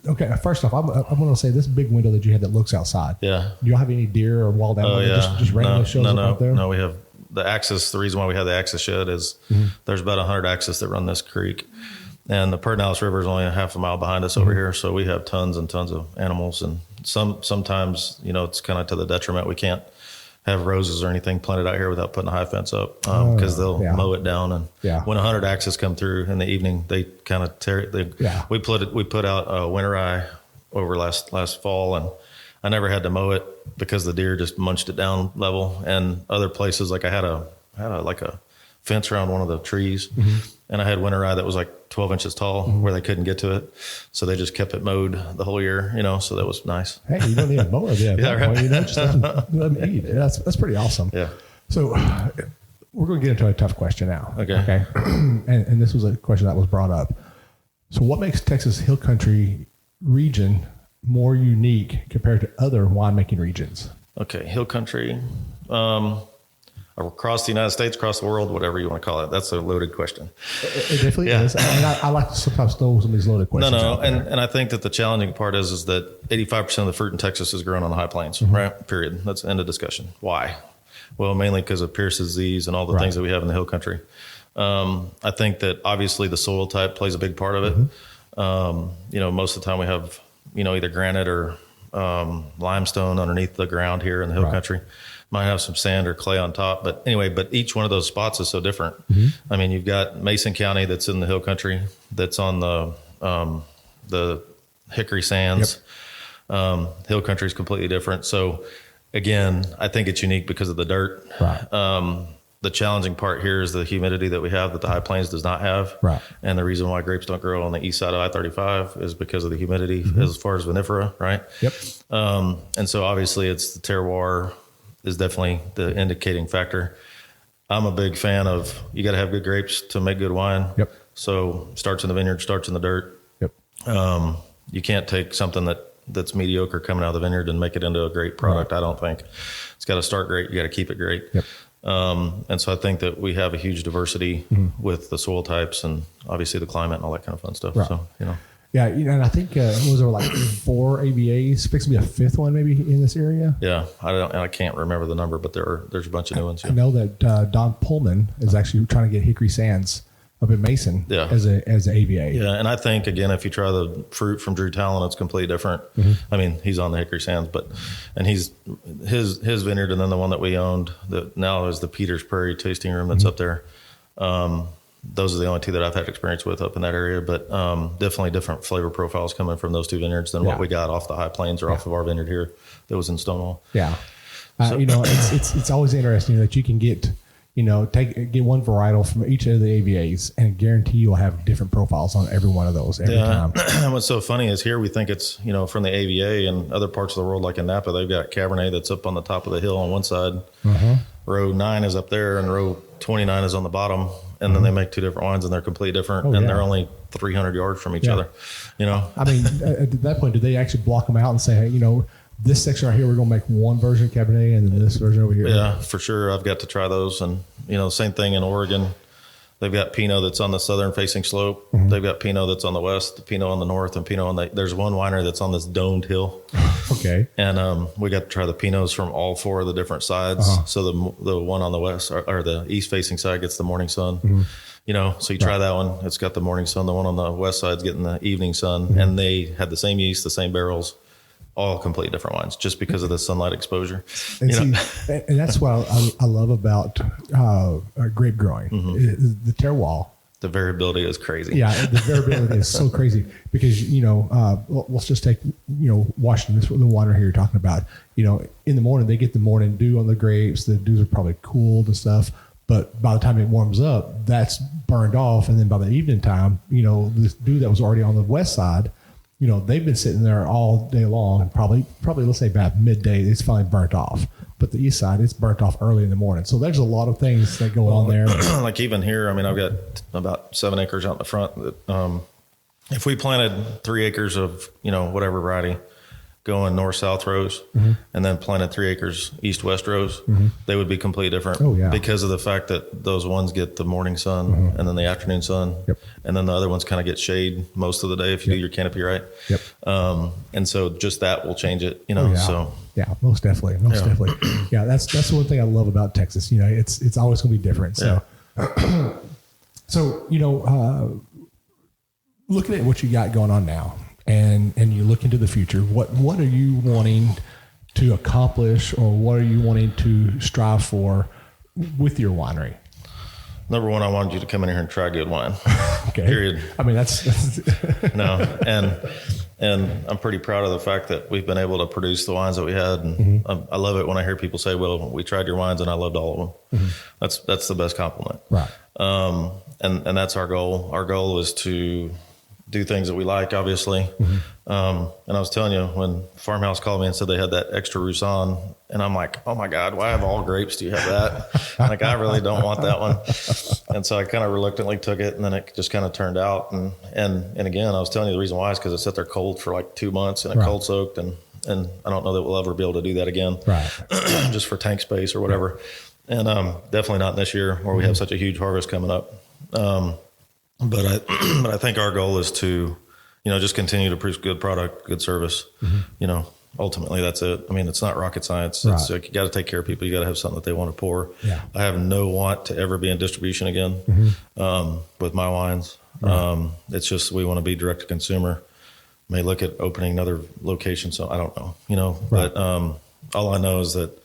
okay, first off, I'm going to say this big window that you had that looks outside. Yeah. Do you have any deer or wild animals just randomly shows up out there? No, we have the access. The reason why we have the access shed is there's about 100 access that run this creek. And the Perrenoud River is only a half a mile behind us over here. So we have tons and tons of animals. And sometimes, it's kind of to the detriment. We can't have roses or anything planted out here without putting a high fence up because they'll mow it down. And when 100 axes come through in the evening, they kind of tear it. We put out a winter eye over last fall, and I never had to mow it because the deer just munched it down level. And other places, like I had a fence around one of the trees. And I had winter rye that was like 12 inches tall where they couldn't get to it. So they just kept it mowed the whole year, so that was nice. Hey, you don't need a mower there. Yeah, right. Just let them eat. That's pretty awesome. Yeah. So we're going to get into a tough question now. Okay. And this was a question that was brought up. So what makes Texas Hill Country region more unique compared to other winemaking regions? Okay. Hill Country, across the United States, across the world, whatever you want to call it. That's a loaded question. It definitely is. And I like to sometimes throw some of these loaded questions. No. And I think that the challenging part is that 85% of the fruit in Texas is grown on the high plains, right? Period. That's the end of discussion. Why? Well, mainly because of Pierce's disease and all the things that we have in the Hill Country. I think that obviously the soil type plays a big part of it. Most of the time we have, either granite or limestone underneath the ground here in the Hill Country. Might have some sand or clay on top, but each one of those spots is so different. I mean, you've got Mason County that's in the Hill Country that's on the Hickory Sands. Hill Country is completely different. So again, I think it's unique because of the dirt. The challenging part here is the humidity that we have that the high plains does not have. And the reason why grapes don't grow on the east side of I-35 is because of the humidity as far as vinifera, right? And so obviously it's the terroir is definitely the indicating factor. I'm a big fan of, you got to have good grapes to make good wine. So starts in the vineyard, starts in the dirt. You can't take something that's mediocre coming out of the vineyard and make it into a great product. I don't think. It's got to start great. You got to keep it great. And so I think that we have a huge diversity with the soil types and obviously the climate and all that kind of fun stuff. So, Yeah, and I think was there like 4 AVAs, fixed to be a 5th one maybe in this area. Yeah, I can't remember the number, but there's a bunch of new ones. I know that Don Pullman is actually trying to get Hickory Sands up in Mason as an AVA. Yeah, and I think again, if you try the fruit from Drew Talon, it's completely different. I mean, he's on the Hickory Sands, and he's his vineyard, and then the one that we owned that now is the Peters Prairie tasting room that's up there. Those are the only 2 that I've had experience with up in that area, but definitely different flavor profiles coming from those 2 vineyards than what we got off the high plains or off of our vineyard here that was in Stonewall. It's always interesting that you can get one varietal from each of the AVAs and guarantee you'll have different profiles on every one of those every time. What's so funny is here we think it's, from the AVA, and other parts of the world like in Napa, they've got Cabernet that's up on the top of the hill on one side. Row 9 is up there and row 29 is on the bottom. And then they make 2 different wines and they're completely different. They're only 300 yards from each other, I mean, at that point, do they actually block them out and say, hey, this section right here, we're going to make one version of Cabernet and then this version over here? Yeah, for sure. I've got to try those. And, same thing in Oregon. They've got Pinot that's on the southern facing slope. They've got Pinot that's on the west, Pinot on the north, and Pinot on there's one winery that's on this domed hill. And we got to try the Pinots from all 4 of the different sides. So the one on the west or the east facing side gets the morning sun. So you try that one. It's got the morning sun. The one on the west side's getting the evening sun. And they had the same yeast, the same barrels, all completely different wines just because of the sunlight exposure. And that's what I love about grape growing. The terroir. The variability is crazy. Yeah, the variability is so crazy because, let's just take, Washington, this the winery here you're talking about. In the morning, they get the morning dew on the grapes. The dews are probably cooled and stuff. But by the time it warms up, that's burned off. And then by the evening time, this dew that was already on the west side, they've been sitting there all day long and probably let's say about midday, it's finally burnt off. But the east side, it's burnt off early in the morning. So there's a lot of things that go on there. Like even here, I mean, I've got about 7 acres out in the front that if we planted 3 acres of, whatever variety going north-south rows and then planted 3 acres east-west rows, they would be completely different because of the fact that those ones get the morning sun and then the afternoon sun. And then the other ones kind of get shade most of the day if you do your canopy right. And so just that will change it, so. Yeah, most definitely. Definitely. Yeah, that's the one thing I love about Texas. It's always going to be different. So, looking at what you got going on now, and you look into the future, what are you wanting to accomplish, or what are you wanting to strive for with your winery? Number one, I wanted you to come in here and try good wine. Okay. Period. I mean, that's no, And I'm pretty proud of the fact that we've been able to produce the wines that we had. And I love it when I hear people say, well, we tried your wines and I loved all of them. That's the best compliment. Right. And that's our goal. Our goal is to do things that we like, obviously. And I was telling you, when Farmhouse called me and said they had that extra Roussan, and I'm like, oh my God, why of all grapes do you have that? Like, I really don't want that one. And so I kind of reluctantly took it, and then it just kind of turned out. And again, I was telling you the reason why is because it sat there cold for like 2 months and it cold soaked. And I don't know that we'll ever be able to do that again. Right. Just for tank space or whatever. And definitely not this year where we have such a huge harvest coming up. But I think our goal is to, just continue to produce good product, good service. Ultimately that's it. I mean, it's not rocket science. It's like, you got to take care of people. You got to have something that they want to pour. Yeah. I have no want to ever be in distribution again with my wines. Right. It's just, we want to be direct to consumer. May look at opening another location. So I don't know, right. But all I know is that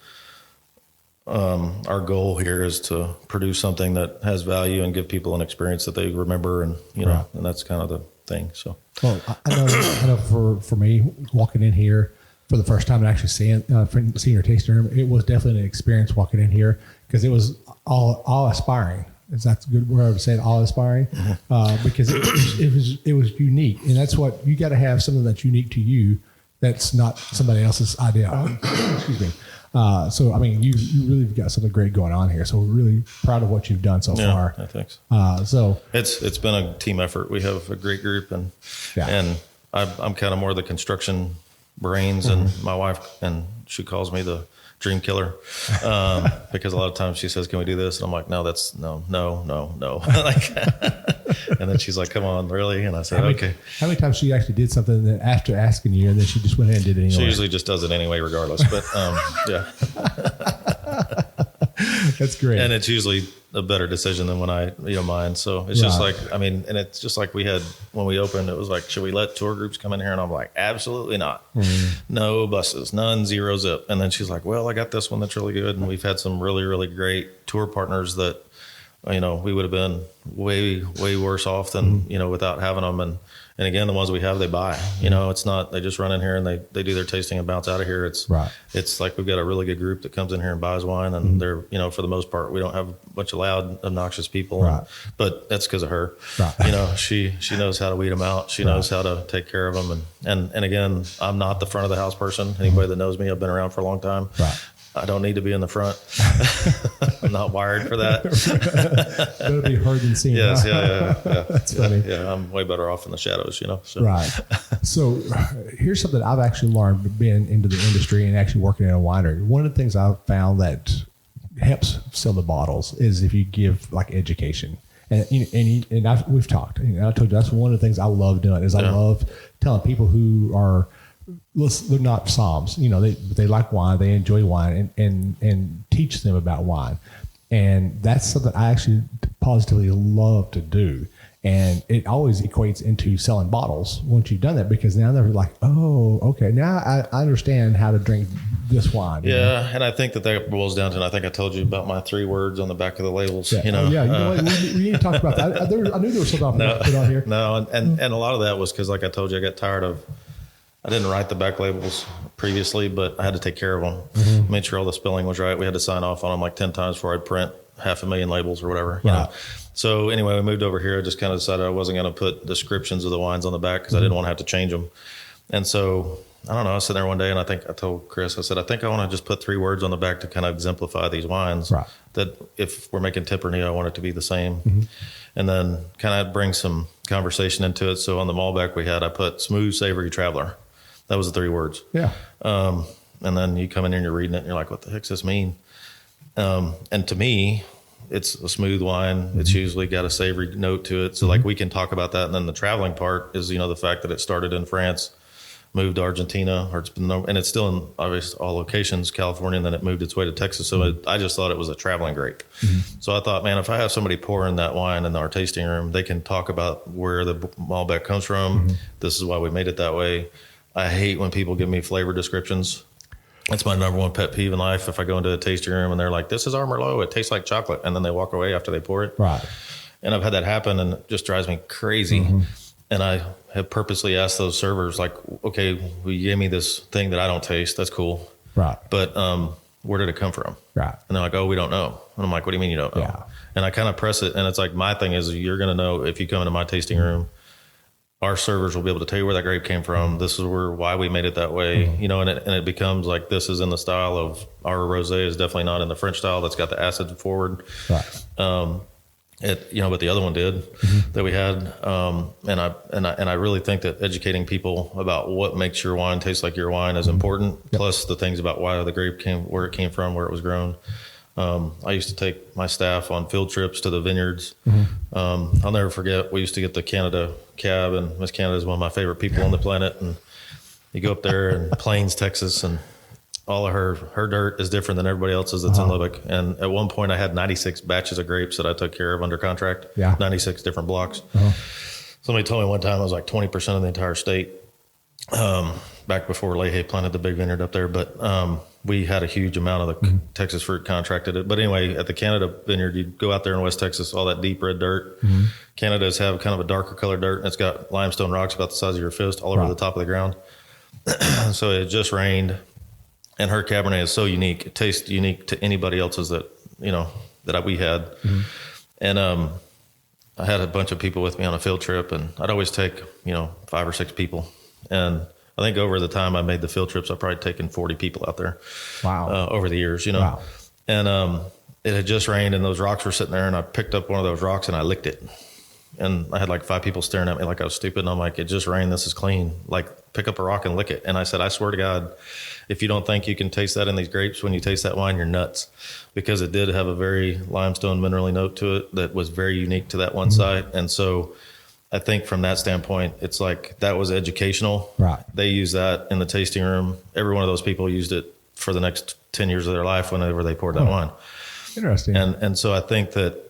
our goal here is to produce something that has value and give people an experience that they remember, and right. And that's kind of the thing. So, well, I know for me, walking in here for the first time and actually seeing your tasting room, it was definitely an experience walking in here, because it was all aspiring. Is that a good word to say? All aspiring, because it was unique, and that's what you got to have, something that's unique to you. That's not somebody else's idea. Excuse me. So, I mean, you really got something great going on here. So we're really proud of what you've done so far. Thanks. So it's been a team effort. We have a great group, and I'm kind of more the construction brains, and my wife, and she calls me the dream killer, because a lot of times she says, can we do this? And I'm like, no, no. Like, and then she's like, come on, really? And I said, okay. How many times she actually did something that after asking you, and then she just went ahead and did it anyway? She usually just does it anyway, regardless. But yeah. That's great. And it's usually a better decision than when I, mine. So it's just like, I mean, and it's just like we had, when we opened, it was like, should we let tour groups come in here? And I'm like, absolutely not. No buses, none, 0 zip. And then she's like, well, I got this one that's really good. And we've had some really, really great tour partners that, we would have been way, way worse off than, without having them. And again, the ones we have, they buy, it's not, they just run in here and they do their tasting and bounce out of here. It's It's like, we've got a really good group that comes in here and buys wine, and they're, for the most part, we don't have a bunch of loud, obnoxious people, but that's because of her. She knows how to weed them out. She knows how to take care of them. And again, I'm not the front of the house person. Anybody that knows me, I've been around for a long time. I don't need to be in the front. I'm not wired for that. Better be heard than seen. Yes, yeah. That's funny. Yeah, I'm way better off in the shadows, So. Right. So here's something I've actually learned being into the industry and actually working in a winery. One of the things I've found that helps sell the bottles is if you give like education. And we've talked. I told you that's one of the things I love doing is I love telling people who are, they're not somms, they like wine, they enjoy wine, and teach them about wine. And that's something I actually positively love to do. And it always equates into selling bottles once you've done that, because now they're like, oh, okay, now I understand how to drink this wine. Yeah, and I think that boils down to, and I think I told you about my 3 words on the back of the labels. Yeah. You know what? We need to talk about that. I knew there was something I put on here. No, and a lot of that was because, like I told you, I got tired of, I didn't write the back labels previously, but I had to take care of them. Made sure all the spelling was right. We had to sign off on them like 10 times before I'd print 500,000 labels or whatever. You know? So anyway, we moved over here. I just kind of decided I wasn't going to put descriptions of the wines on the back because I didn't want to have to change them. And so, I don't know, I was sitting there one day and I think I told Chris, I said, I think I want to just put 3 words on the back to kind of exemplify these wines. That if we're making Tempranillo, I want it to be the same. And then kind of bring some conversation into it. So on the Malbec I put smooth, savory traveler. That was the 3 words. Yeah. And then you come in here and you're reading it and you're like, what the heck's this mean? And to me, it's a smooth wine. It's usually got a savory note to it. So like we can talk about that. And then the traveling part is, the fact that it started in France, moved to Argentina, and it's still in obviously all locations, California, and then it moved its way to Texas. So I just thought it was a traveling grape. So I thought, man, if I have somebody pouring that wine in our tasting room, they can talk about where the Malbec comes from. This is why we made it that way. I hate when people give me flavor descriptions. That's my number one pet peeve in life. If I go into a tasting room and they're like, this is our Merlot, it tastes like chocolate. And then they walk away after they pour it. And I've had that happen and it just drives me crazy. And I have purposely asked those servers, like, okay, well, you gave me this thing that I don't taste. That's cool. Right. But where did it come from? Right. And they're like, oh, we don't know. And I'm like, what do you mean you don't know? Yeah. And I kind of press it. And it's like, my thing is, you're going to know if you come into my tasting room. Our servers will be able to tell you where that grape came from. This is why we made it that way, you know, and it becomes like, this is in the style of our rosé is definitely not in the French style. That's got the acid forward. Right. But the other one did that we had. And I really think that educating people about what makes your wine taste like your wine is important. Yep. Plus the things about why the grape where it came from, where it was grown. I used to take my staff on field trips to the vineyards. I'll never forget, we used to get the Canada cab, and Miss Canada is one of my favorite people on the planet. And you go up there in Plains, Texas, and all of her dirt is different than everybody else's that's in Lubbock. And at one point I had 96 batches of grapes that I took care of under contract, 96 different blocks. Somebody told me one time it was like 20% of the entire state, back before Leahy planted the big vineyard up there. But we had a huge amount of the Texas fruit contracted it. But anyway, at the Canada vineyard, you go out there in West Texas, all that deep red dirt. Canada's have kind of a darker colored dirt, and it's got limestone rocks about the size of your fist all over the top of the ground. So it just rained, and her Cabernet is so unique. It tastes unique to anybody else's that we had. And I had a bunch of people with me on a field trip, and I'd always take 5 or 6 people. And I think over the time I made the field trips, I've probably taken 40 people out there. Wow. Over the years, Wow. And it had just rained, and those rocks were sitting there, and I picked up one of those rocks and I licked it. And I had like 5 people staring at me like I was stupid. And I'm like, it just rained. This is clean. Like, pick up a rock and lick it. And I said, I swear to God, if you don't think you can taste that in these grapes, when you taste that wine, you're nuts. Because it did have a very limestone minerally note to it that was very unique to that one site. And so I think from that standpoint, it's like, that was educational. Right. They used that in the tasting room. Every one of those people used it for the next 10 years of their life whenever they poured that wine. Interesting. And so I think that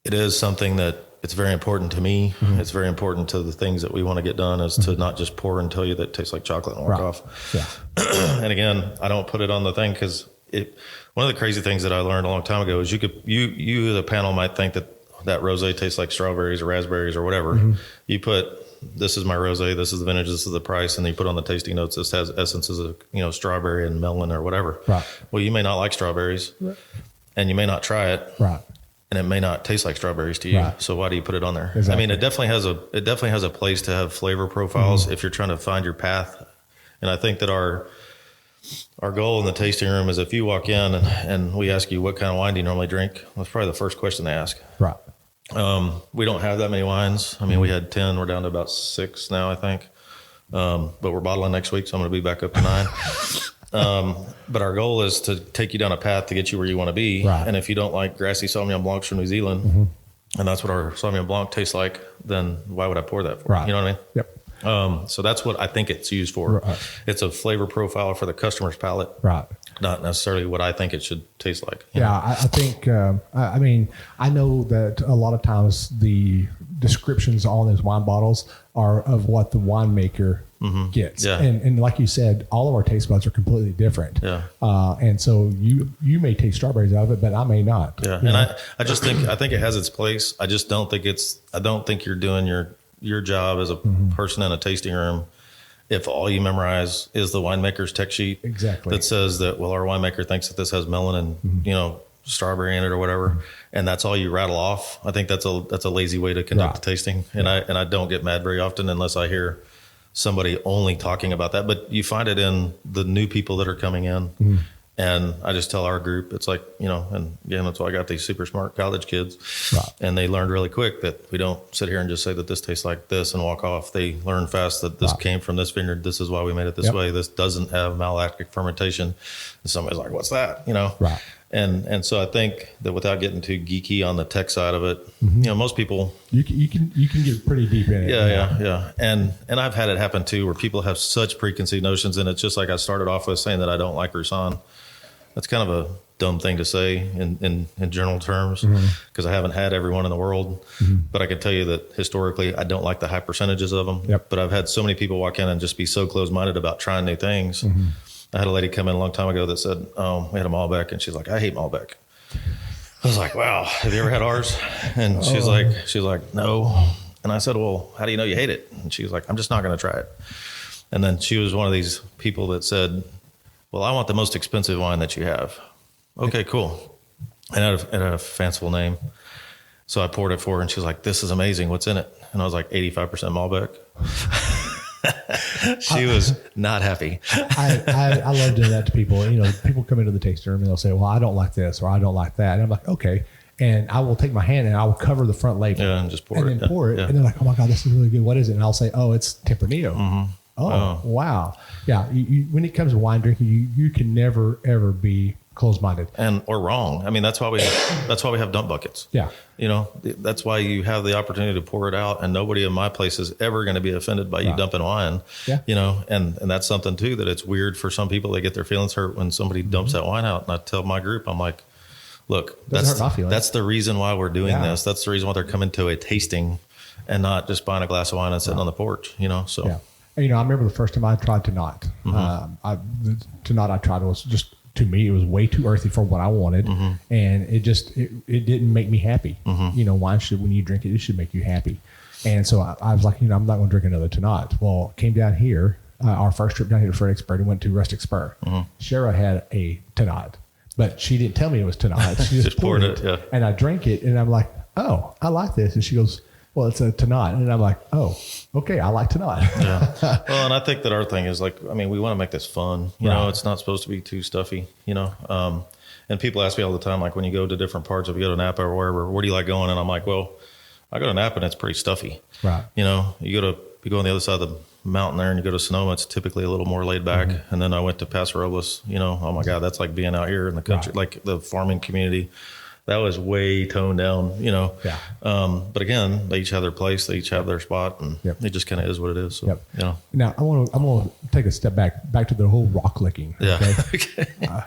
it is something that it's very important to me. It's very important to the things that we want to get done, is to not just pour and tell you that it tastes like chocolate and walk off. Yeah. And again, I don't put it on the thing, because one of the crazy things that I learned a long time ago is you the panel might think that rosé tastes like strawberries or raspberries or whatever. You put, this is my rosé, this is the vintage, this is the price, and then you put on the tasting notes, this has essences of strawberry and melon or whatever. Right. Well, you may not like strawberries, and you may not try it. Right. And it may not taste like strawberries to you. Right. So why do you put it on there? Exactly. I mean, it definitely has a place to have flavor profiles if you're trying to find your path. And I think that our goal in the tasting room is, if you walk in and we ask you, what kind of wine do you normally drink? That's probably the first question they ask. Right. We don't have that many wines. I mean, we had 10, we're down to about 6 now, I think. But we're bottling next week, so I'm going to be back up to 9. But our goal is to take you down a path to get you where you want to be. Right. And if you don't like grassy Sauvignon Blancs from New Zealand, and that's what our Sauvignon Blanc tastes like, then why would I pour that for? Right. You know what I mean? Yep. So that's what I think it's used for. Right. It's a flavor profile for the customer's palate. Right. Not necessarily what I think it should taste like. I think, I mean, I know that a lot of times the descriptions on those wine bottles are of what the winemaker gets. Yeah. And like you said, all of our taste buds are completely different. Yeah. And so you may taste strawberries out of it, but I may not. Yeah. And I just think it has its place. I just don't think you're doing your job as a person in a tasting room if all you memorize is the winemaker's tech sheet that says that, well, our winemaker thinks that this has melon and strawberry in it or whatever, and that's all you rattle off. I think that's a lazy way to conduct the tasting, and I don't get mad very often unless I hear somebody only talking about that. But you find it in the new people that are coming in. And I just tell our group, it's like, and again, that's why I got these super smart college kids. Right. And they learned really quick that we don't sit here and just say that this tastes like this and walk off. They learn fast that this came from this vineyard. This is why we made it this way. This doesn't have malolactic fermentation. And somebody's like, what's that? Right. And so I think that without getting too geeky on the tech side of it, most people, you can get pretty deep in it. Yeah. And I've had it happen too, where people have such preconceived notions. And it's just like I started off with saying that I don't like Roussanne. That's kind of a dumb thing to say in general terms, because I haven't had everyone in the world. But I can tell you that historically, I don't like the high percentages of them. Yep. But I've had so many people walk in and just be so closed-minded about trying new things. I had a lady come in a long time ago that said, oh, we had a Malbec. And she's like, I hate Malbec. I was like, wow, have you ever had ours? And she's like, no. And I said, well, how do you know you hate it? And she was like, I'm just not going to try it. And then she was one of these people that said, well, I want the most expensive wine that you have. Okay, cool. And it had a fanciful name. So I poured it for her and she was like, this is amazing. What's in it? And I was like, 85% Malbec. She was not happy. I love doing that to people. People come into the tasting room and they'll say, well, I don't like this or I don't like that. And I'm like, okay. And I will take my hand and I will cover the front label. Yeah, and just pour it. And then pour it. Yeah. And they're like, oh my God, this is really good. What is it? And I'll say, oh, it's Tempranillo. Mm-hmm. Oh, wow. Yeah. When it comes to wine drinking, you can never, ever be closed-minded or wrong. I mean, that's why we have dump buckets. Yeah. That's why you have the opportunity to pour it out, and nobody in my place is ever going to be offended by you dumping wine. Yeah. And that's something too, that it's weird for some people. They get their feelings hurt when somebody dumps that wine out. And I tell my group, I'm like, look, that's the reason why we're doing this. That's the reason why they're coming to a tasting and not just buying a glass of wine and sitting on the porch, so. Yeah. I remember the first time I tried Tannat. The Tannat I tried was just, to me, it was way too earthy for what I wanted. And it didn't make me happy. Wine should, when you drink it, it should make you happy. And so I was like, I'm not going to drink another Tannat. Well, came down here, our first trip down here to Fredericksburg, and went to Rustic Spur. Shara had a Tannat, but she didn't tell me it was Tannat. She just poured it. Yeah. And I drank it and I'm like, oh, I like this. And she goes, well, it's a Tannat. And I'm like, oh, okay, I like Tannat. Yeah. Well, and I think that our thing is like, we want to make this fun. It's not supposed to be too stuffy, and people ask me all the time, like when you go to different parts, if you go to Napa or wherever, where do you like going? And I'm like, well, I go to Napa and it's pretty stuffy. Right. You go on the other side of the mountain there and you go to Sonoma, it's typically a little more laid back. And then I went to Paso Robles, oh my God, that's like being out here in the country, like the farming community. That was way toned down, Yeah. But again, they each have their place, they each have their spot, and it just kind of is what it is. So, Now I'm gonna take a step back to the whole rock licking. Yeah. Okay. I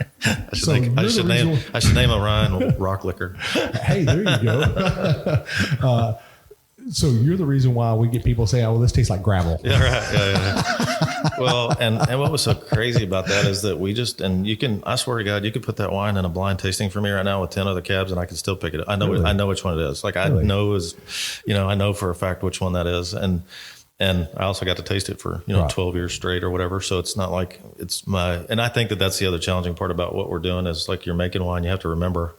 should name a Ryan Rock Licker. Hey, there you go. So you're the reason why we get people saying, "Oh, well, this tastes like gravel." Yeah, right. Yeah. Well, and what was so crazy about that is that I swear to God, you could put that wine in a blind tasting for me right now with 10 other cabs, and I can still pick it up. I know, really? I know which one it is. Like I know for a fact which one that is, and I also got to taste it for 12 years straight or whatever. So it's not like and I think that that's the other challenging part about what we're doing is like you're making wine, you have to remember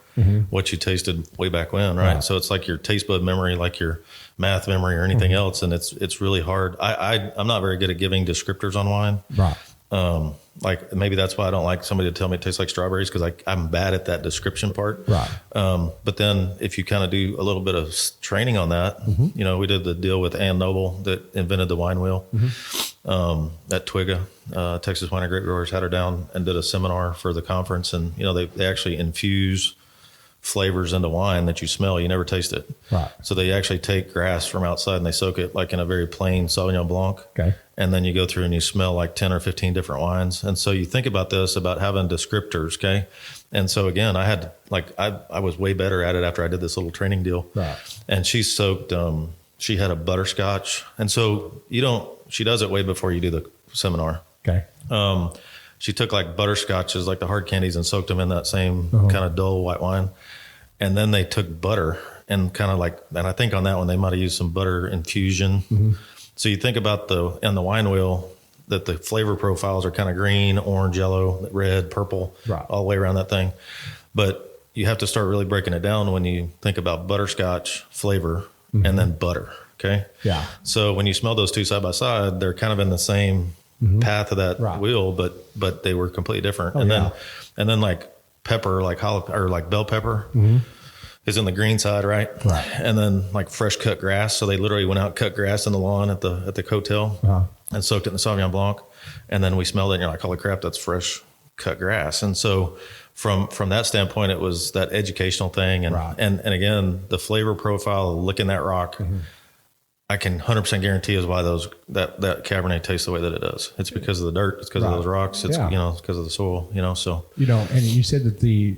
what you tasted way back when, right? So it's like your taste bud memory, like your math memory or anything else, and it's really hard. I'm not very good at giving descriptors on wine. Right. Like maybe that's why I don't like somebody to tell me it tastes like strawberries, because I'm bad at that description part. Right. But then if you kind of do a little bit of training on that, we did the deal with Ann Noble that invented the wine wheel at Twigga. Texas Wine and Grape Growers had her down and did a seminar for the conference, and they actually infuse flavors into wine that you smell. You never taste it. Right. So they actually take grass from outside and they soak it like in a very plain Sauvignon Blanc. Okay. And then you go through and you smell like 10 or 15 different wines. And so you think about this, about having descriptors. Okay. And so again, I was way better at it after I did this little training deal. Right. And she soaked, she had a butterscotch. And so she does it way before you do the seminar. Okay. She took like butterscotches, like the hard candies, and soaked them in that same kind of dull white wine. And then they took butter and and I think on that one, they might've used some butter infusion. So you think about in the wine wheel that the flavor profiles are kind of green, orange, yellow, red, purple, all the way around that thing. But you have to start really breaking it down when you think about butterscotch flavor and then butter. Okay. Yeah. So when you smell those two side by side, they're kind of in the same path of that wheel, but they were completely different. And then like pepper, like bell pepper is in the green side, right? Right. And then like fresh cut grass. So they literally went out, cut grass in the lawn at the cotel and soaked it in the Sauvignon Blanc. And then we smelled it and you're like, holy crap, that's fresh cut grass. And so from that standpoint, it was that educational thing. And, and again, the flavor profile, licking that rock, I can 100% guarantee is why that Cabernet tastes the way that it does. It's because of the dirt. It's because of those rocks. It's it's because of the soil. So and you said that the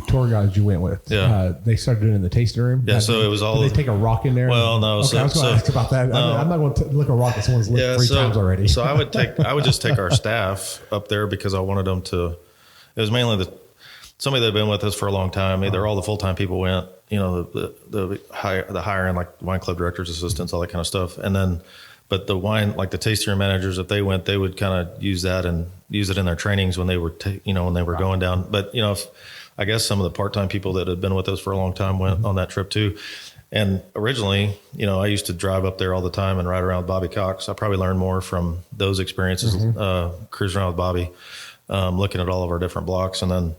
tour guides you went with, they started doing it in the tasting room. Yeah, so it was all. Did they take a rock in there? Well, no. Okay, I was going to ask about that. No, I'm not going to lick a rock that someone's licked 3 times already. So I would just take our staff up there because I wanted them to. It was mainly somebody that had been with us for a long time. Either all the full-time people went, the higher end, like wine club directors, assistants, all that kind of stuff. And then, but the wine, like the tasting room managers, if they went, they would kind of use that and use it in their trainings when they were, when they were going down. But, I guess some of the part-time people that had been with us for a long time went on that trip too. And originally, I used to drive up there all the time and ride around with Bobby Cox. I probably learned more from those experiences, cruising around with Bobby, looking at all of our different blocks. And then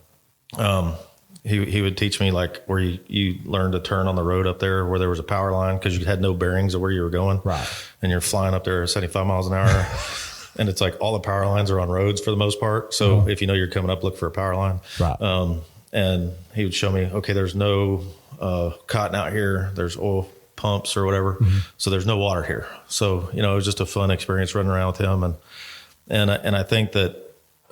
he would teach me like where you learned to turn on the road up there where there was a power line because you had no bearings of where you were going. Right. And you're flying up there at 75 miles an hour. And it's like all the power lines are on roads for the most part. So if you're coming up, look for a power line. Right. And he would show me, okay, there's no cotton out here. There's oil pumps or whatever. So there's no water here. So, it was just a fun experience running around with him. And I think that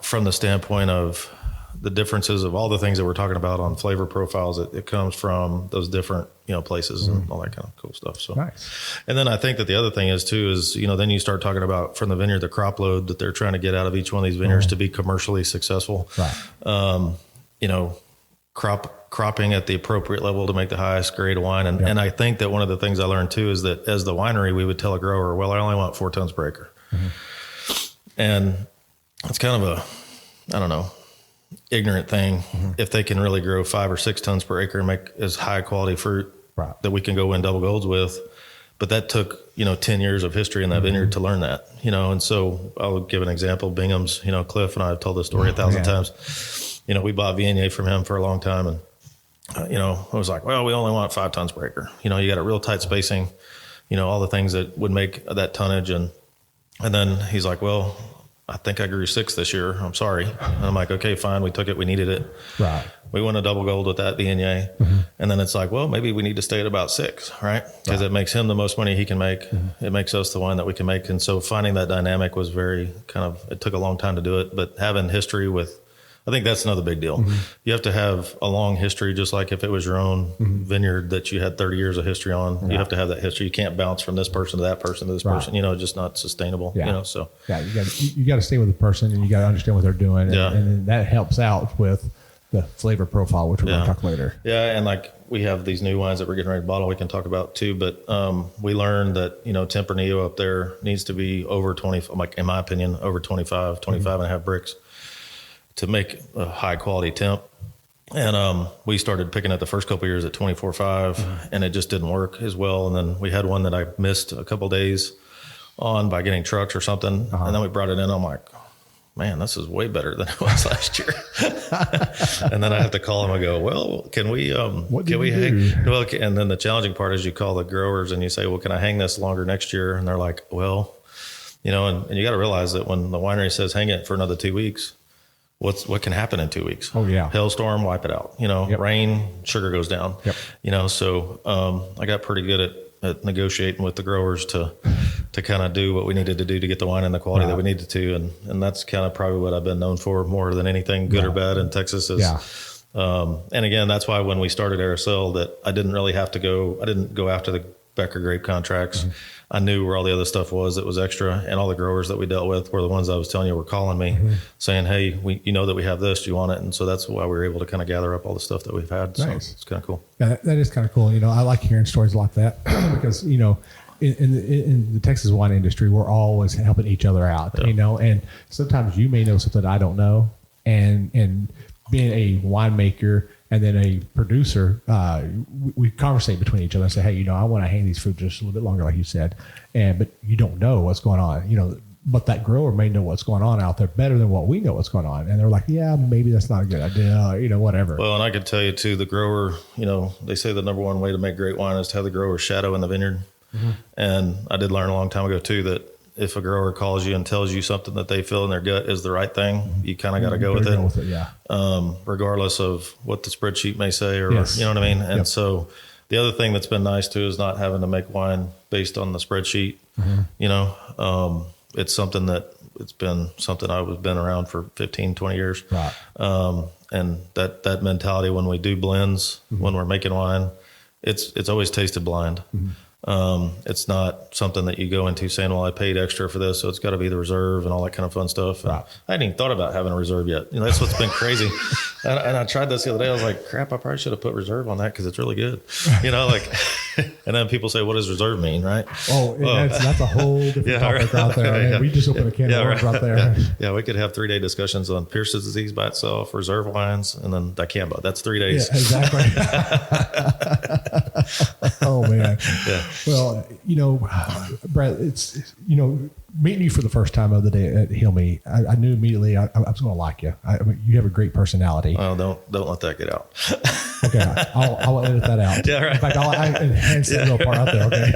from the standpoint of the differences of all the things that we're talking about on flavor profiles, it comes from those different, places and all that kind of cool stuff. So nice. And then I think that the other thing is then you start talking about from the vineyard, the crop load that they're trying to get out of each one of these vineyards to be commercially successful. Right. Cropping at the appropriate level to make the highest grade of wine. And I think that one of the things I learned too is that as the winery, we would tell a grower, well, I only want 4 tons per acre. And it's kind of ignorant thing. If they can really grow 5 or 6 tons per acre and make as high quality fruit that we can go win double golds with. But that took, 10 years of history in that vineyard to learn that, and so I'll give an example. Bingham's, Cliff and I have told this story 1,000 times. We bought Viognier from him for a long time. And, I was like, well, we only want 5 tons per acre. You got a real tight spacing, all the things that would make that tonnage. And then he's like, well, I think I grew 6 this year. I'm sorry. And I'm like, okay, fine. We took it. We needed it. Right. We won a double gold with that Viognier. And then it's like, well, maybe we need to stay at about 6, right? Because it makes him the most money he can make. It makes us the wine that we can make. And so finding that dynamic was very it took a long time to do it, but having history I think that's another big deal. You have to have a long history, just like if it was your own vineyard that you had 30 years of history on, you have to have that history. You can't bounce from this person to that person to this person, just not sustainable, so. Yeah, you got to stay with the person and you got to understand what they're doing. And that helps out with the flavor profile, which we're going to talk later. Yeah. And like we have these new wines that we're getting ready to bottle, we can talk about too, but we learned that, Tempranillo up there needs to be over 20, like in my opinion, over 25 and a half bricks to make a high quality temp. And we started picking it the first couple of years at 24.5 and it just didn't work as well. And then we had one that I missed a couple of days on by getting trucks or something. And then we brought it in. I'm like, man, this is way better than it was last year. And then I have to call them and go, well, can we hang? Well, and then the challenging part is you call the growers and you say, well, can I hang this longer next year? And they're like, well, and you got to realize that when the winery says hang it for another 2 weeks, what can happen in 2 weeks? Oh yeah. Hailstorm, wipe it out, rain, sugar goes down, so, I got pretty good at negotiating with the growers to kind of do what we needed to do to get the wine in the quality that we needed to. And that's kind of probably what I've been known for more than anything, good or bad in Texas is, and again, that's why when we started Airis'ele that I didn't go after the Becker grape contracts. I knew where all the other stuff was that was extra, and all the growers that we dealt with were the ones I was telling you were calling me saying, hey, that we have this, do you want it? And so that's why we were able to kind of gather up all the stuff that we've had. Nice. So it's kind of cool. Yeah, that is kind of cool. I like hearing stories like that because, in the Texas wine industry, we're always helping each other out, and sometimes you may know something I don't know, and being a winemaker and then a producer, we conversate between each other and say, hey, I want to hang these fruits just a little bit longer, like you said, but you don't know what's going on, but that grower may know what's going on out there better than what we know what's going on. And they're like, yeah, maybe that's not a good idea, whatever. Well, and I could tell you too, the grower, they say the number one way to make great wine is to have the grower shadow in the vineyard. And I did learn a long time ago too, that if a grower calls you and tells you something that they feel in their gut is the right thing, you kind of got to go with it. Regardless of what the spreadsheet may say or, you know what I mean? And so the other thing that's been nice too is not having to make wine based on the spreadsheet. It's something it's been something I've been around for 15, 20 years. Right. And that mentality when we do blends, when we're making wine, it's always tasted blind. It's not something that you go into saying, well, I paid extra for this, so it's got to be the reserve and all that kind of fun stuff. Right. I hadn't even thought about having a reserve yet. That's what's been crazy. And I tried this the other day. I was like, crap, I probably should have put reserve on that because it's really good. And then people say, what does reserve mean, right? Oh, that's a whole different topic out there. Man, we just opened a can of worms right there. Yeah, we could have 3-day discussions on Pierce's disease by itself, reserve wines, and then dicamba. That's 3 days. Yeah, exactly. Oh, man. Yeah. Well, Bret, it's meeting you for the first time the other day at HIlmy, I knew immediately I was going to like you. I mean, you have a great personality. Oh, don't let that get out. Okay, I'll edit that out. Yeah, right. In fact, I'll enhance that little part out there. Okay.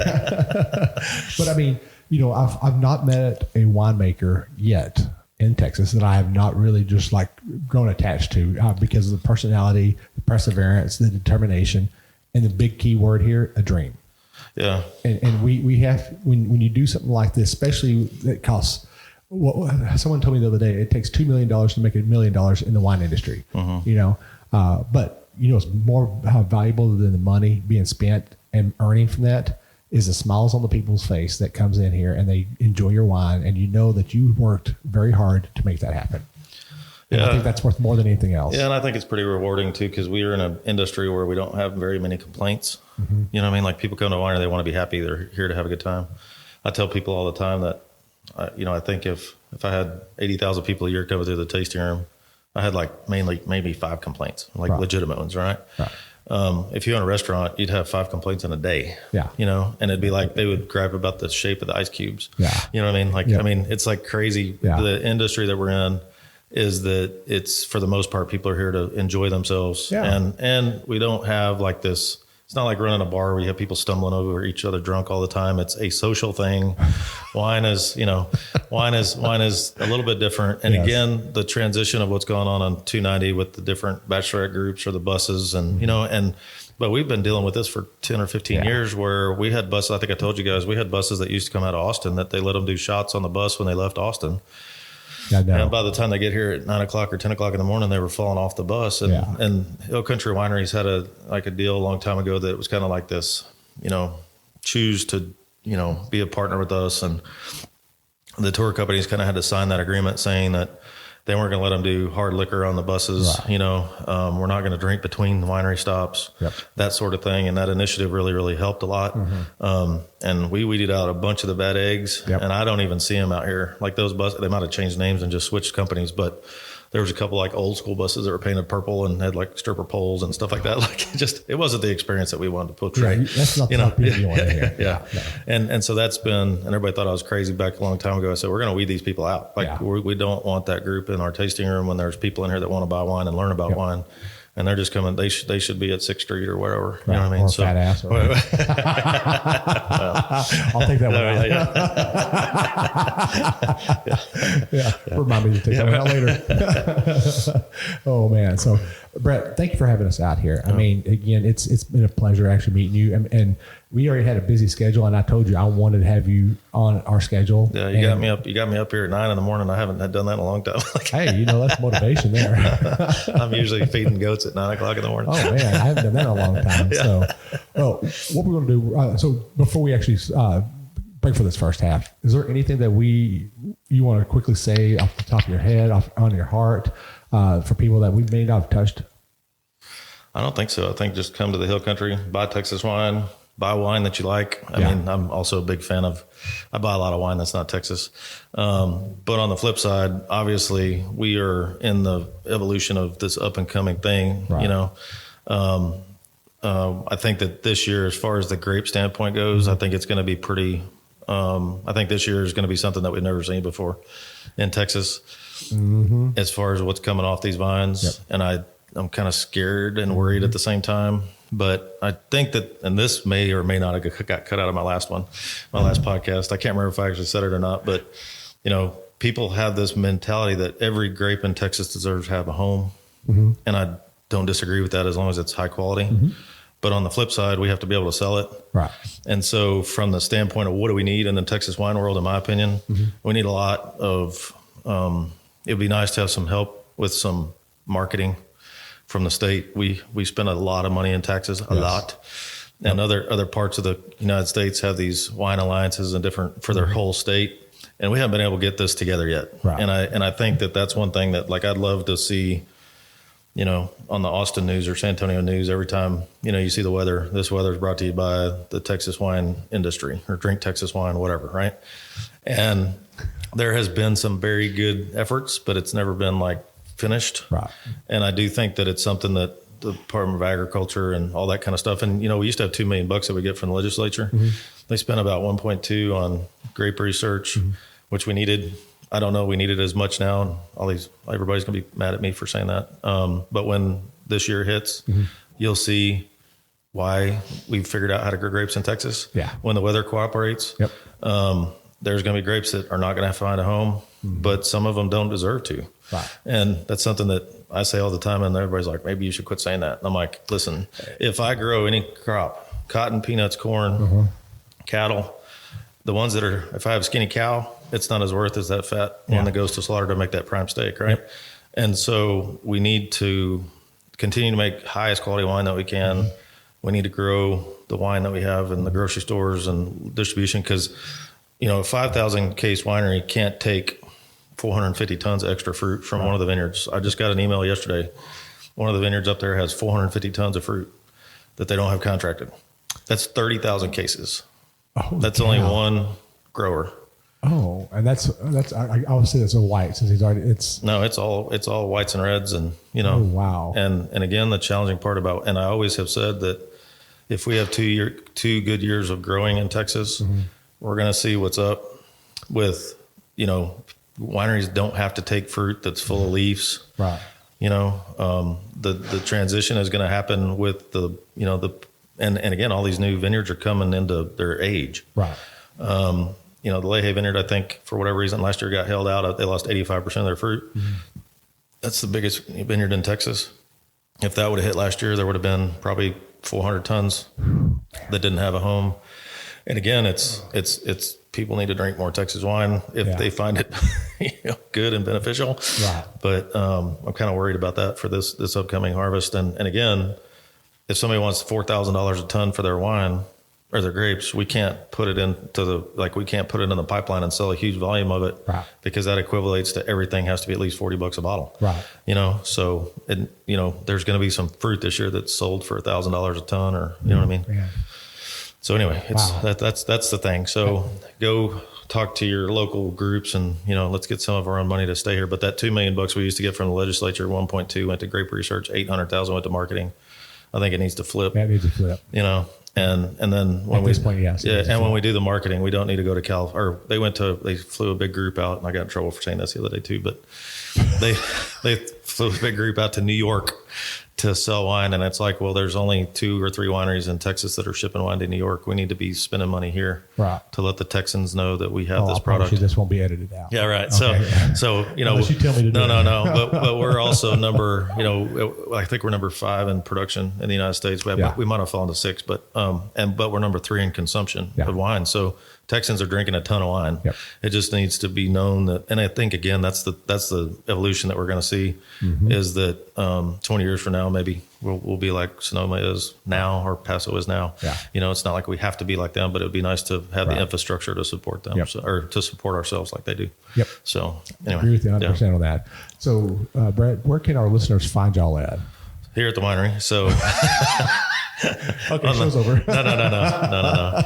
But I mean, I've not met a winemaker yet in Texas that I have not really just like grown attached to because of the personality, the perseverance, the determination, and the big key word here, a dream. Yeah. And we have, when you do something like this, especially that costs, someone told me the other day, it takes $2 million to make $1 million in the wine industry, but it's more valuable than the money being spent and earning from that is the smiles on the people's face that comes in here and they enjoy your wine. And that you worked very hard to make that happen. And I think that's worth more than anything else. Yeah, and I think it's pretty rewarding too because we are in an industry where we don't have very many complaints. Mm-hmm. You know what I mean? Like people come to winery, they want to be happy. They're here to have a good time. I tell people all the time that, I think if I had 80,000 people a year coming through the tasting room, I had maybe 5 complaints, legitimate ones, right? If you own a restaurant, you'd have 5 complaints in a day. Yeah. And it'd be like they would gripe about the shape of the ice cubes. Yeah. You know what I mean? I mean, it's like crazy. Yeah. The industry that we're in is that it's, for the most part, people are here to enjoy themselves. Yeah. And we don't have like this, it's not like running a bar where you have people stumbling over each other drunk all the time. It's a social thing. Wine is a little bit different. And again, the transition of what's going on 290 with the different bachelorette groups or the buses and, but we've been dealing with this for 10 or 15 years where we had buses. I think I told you guys, we had buses that used to come out of Austin that they let them do shots on the bus when they left Austin. And by the time they get here at 9 o'clock or 10 o'clock in the morning, they were falling off the bus. And Hill Country Wineries had a deal a long time ago that it was kind of like this, choose to, be a partner with us. And the tour companies kind of had to sign that agreement saying that they weren't going to let them do hard liquor on the buses. Right. We're not going to drink between the winery stops, that sort of thing. And that initiative really, really helped a lot. Mm-hmm. And we weeded out a bunch of the bad eggs and I don't even see them out here. Like those buses, they might've changed names and just switched companies, but there was a couple like old school buses that were painted purple and had like stripper poles and stuff like that. Like it wasn't the experience that we wanted to portray. Yeah, that's not the people you want to hear. Yeah. No. And so that's been, and everybody thought I was crazy back a long time ago. I said, we're going to weed these people out. Like we don't want that group in our tasting room when there's people in here that want to buy wine and learn about wine. And they're just coming. They should be at 6th Street or wherever. You know what I mean? Or fat ass. Or I'll take that one out. Remind me to take that one out later. Oh man. So Bret, thank you for having us out here. I mean, again, it's been a pleasure actually meeting you. And we already had a busy schedule, and I told you I wanted to have you on our schedule. Yeah, you got me up. You got me up here at 9 a.m. I haven't done that in a long time. Hey, that's motivation there. I'm usually feeding goats at 9 o'clock in the morning. Oh man, I haven't done that in a long time. So, well, what we're going to do. So before we actually break for this first half, is there anything that you want to quickly say off the top of your head, on your heart, for people that we may not have touched? I don't think so. I think just come to the Hill Country, buy Texas wine. Buy wine that you like. I mean, I'm also a big fan I buy a lot of wine that's not Texas. But on the flip side, obviously we are in the evolution of this up and coming thing, right. I think that this year, as far as the grape standpoint goes, I think it's going to be pretty, I think this year is going to be something that we've never seen before in Texas, as far as what's coming off these vines. And I'm kind of scared and worried at the same time. But I think that, and this may or may not have got cut out of my last podcast. I can't remember if I actually said it or not, but people have this mentality that every grape in Texas deserves to have a home. And I don't disagree with that as long as it's high quality. But on the flip side, we have to be able to sell it. Right. And so from the standpoint of what do we need in the Texas wine world, in my opinion, we need a lot of, it'd be nice to have some help with some marketing from the state. We spend a lot of money in taxes, a lot. and other parts of the United States have these wine alliances and different for their whole state. And we haven't been able to get this together yet. Right. And I think that that's one thing that, like, I'd love to see, on the Austin news or San Antonio news, every time, you see the weather, this weather is brought to you by the Texas wine industry, or drink Texas wine, whatever. Right. And there has been some very good efforts, but it's never been like finished. Right. And I do think that it's something that the Department of Agriculture and all that kind of stuff. And, we used to have $2 million that we get from the legislature. They spent about 1.2 on grape research, which we needed. I don't know. We need it as much now. Everybody's going to be mad at me for saying that. But when this year hits, you'll see why we've figured out how to grow grapes in Texas. Yeah. When the weather cooperates, there's going to be grapes that are not going to have to find a home, but some of them don't deserve to. Right. And that's something that I say all the time. And everybody's like, maybe you should quit saying that. And I'm like, listen, if I grow any crop, cotton, peanuts, corn, cattle, the ones that are, if I have a skinny cow, it's not as worth as that fat one that goes to slaughter to make that prime steak, right? Yep. And so we need to continue to make highest quality wine that we can. We need to grow the wine that we have in the grocery stores and distribution, because, a 5,000 case winery can't take 450 tons of extra fruit from one of the vineyards. I just got an email yesterday. One of the vineyards up there has 450 tons of fruit that they don't have contracted. That's 30,000 cases. Oh, that's only one grower. Oh, and that's I obviously that's a white, since he's already it's all whites and reds, and Oh, wow. And again, the challenging part about, and I always have said that if we have 2 good years of growing in Texas, we're going to see what's up with, wineries don't have to take fruit that's full of leaves. Right. The transition is going to happen with and again, all these new vineyards are coming into their age. Right. The Lehigh Vineyard, I think, for whatever reason, last year got held out. They lost 85% of their fruit. That's the biggest vineyard in Texas. If that would have hit last year, there would have been probably 400 tons that didn't have a home. And again, it's people need to drink more Texas wine if they find it good and beneficial. Right. But I'm kind of worried about that for this upcoming harvest. And again, if somebody wants $4,000 a ton for their wine or their grapes, we can't put it into we can't put it in the pipeline and sell a huge volume of it, right, because that equivalates to everything has to be at least $40 a bottle. Right. So, there's going to be some fruit this year that's sold for $1,000 a ton, or, you know what I mean? Yeah. So anyway, that's the thing. So go talk to your local groups and, let's get some of our own money to stay here. But that $2 million we used to get from the legislature, 1.2 went to grape research, 800,000 went to marketing. I think it needs to flip. That needs to flip. And then when when we do the marketing, we don't need to go to they flew a big group out, and I got in trouble for saying this the other day too, but they flew a big group out to New York to sell wine. And it's like, well, there's only 2 or 3 wineries in Texas that are shipping wine to New York. We need to be spending money here, right, to let the Texans know that we have this product. This won't be edited out. Yeah. Right. Okay. So, unless you tell me to do no. But we're also I think we're number 5 in production in the United States. We might have fallen to 6, but we're number 3 in consumption of wine. So Texans are drinking a ton of wine. Yep. It just needs to be known that, and I think again, that's the evolution that we're going to see, is that 20 years from now, maybe we'll be like Sonoma is now, or Paso is now. Yeah. It's not like we have to be like them, but it would be nice to have the infrastructure to support them, or to support ourselves like they do. Yep. So anyway, I agree with you 100% on that. So Brett, where can our listeners find y'all at? Here at the winery. So. Okay, show's over. No.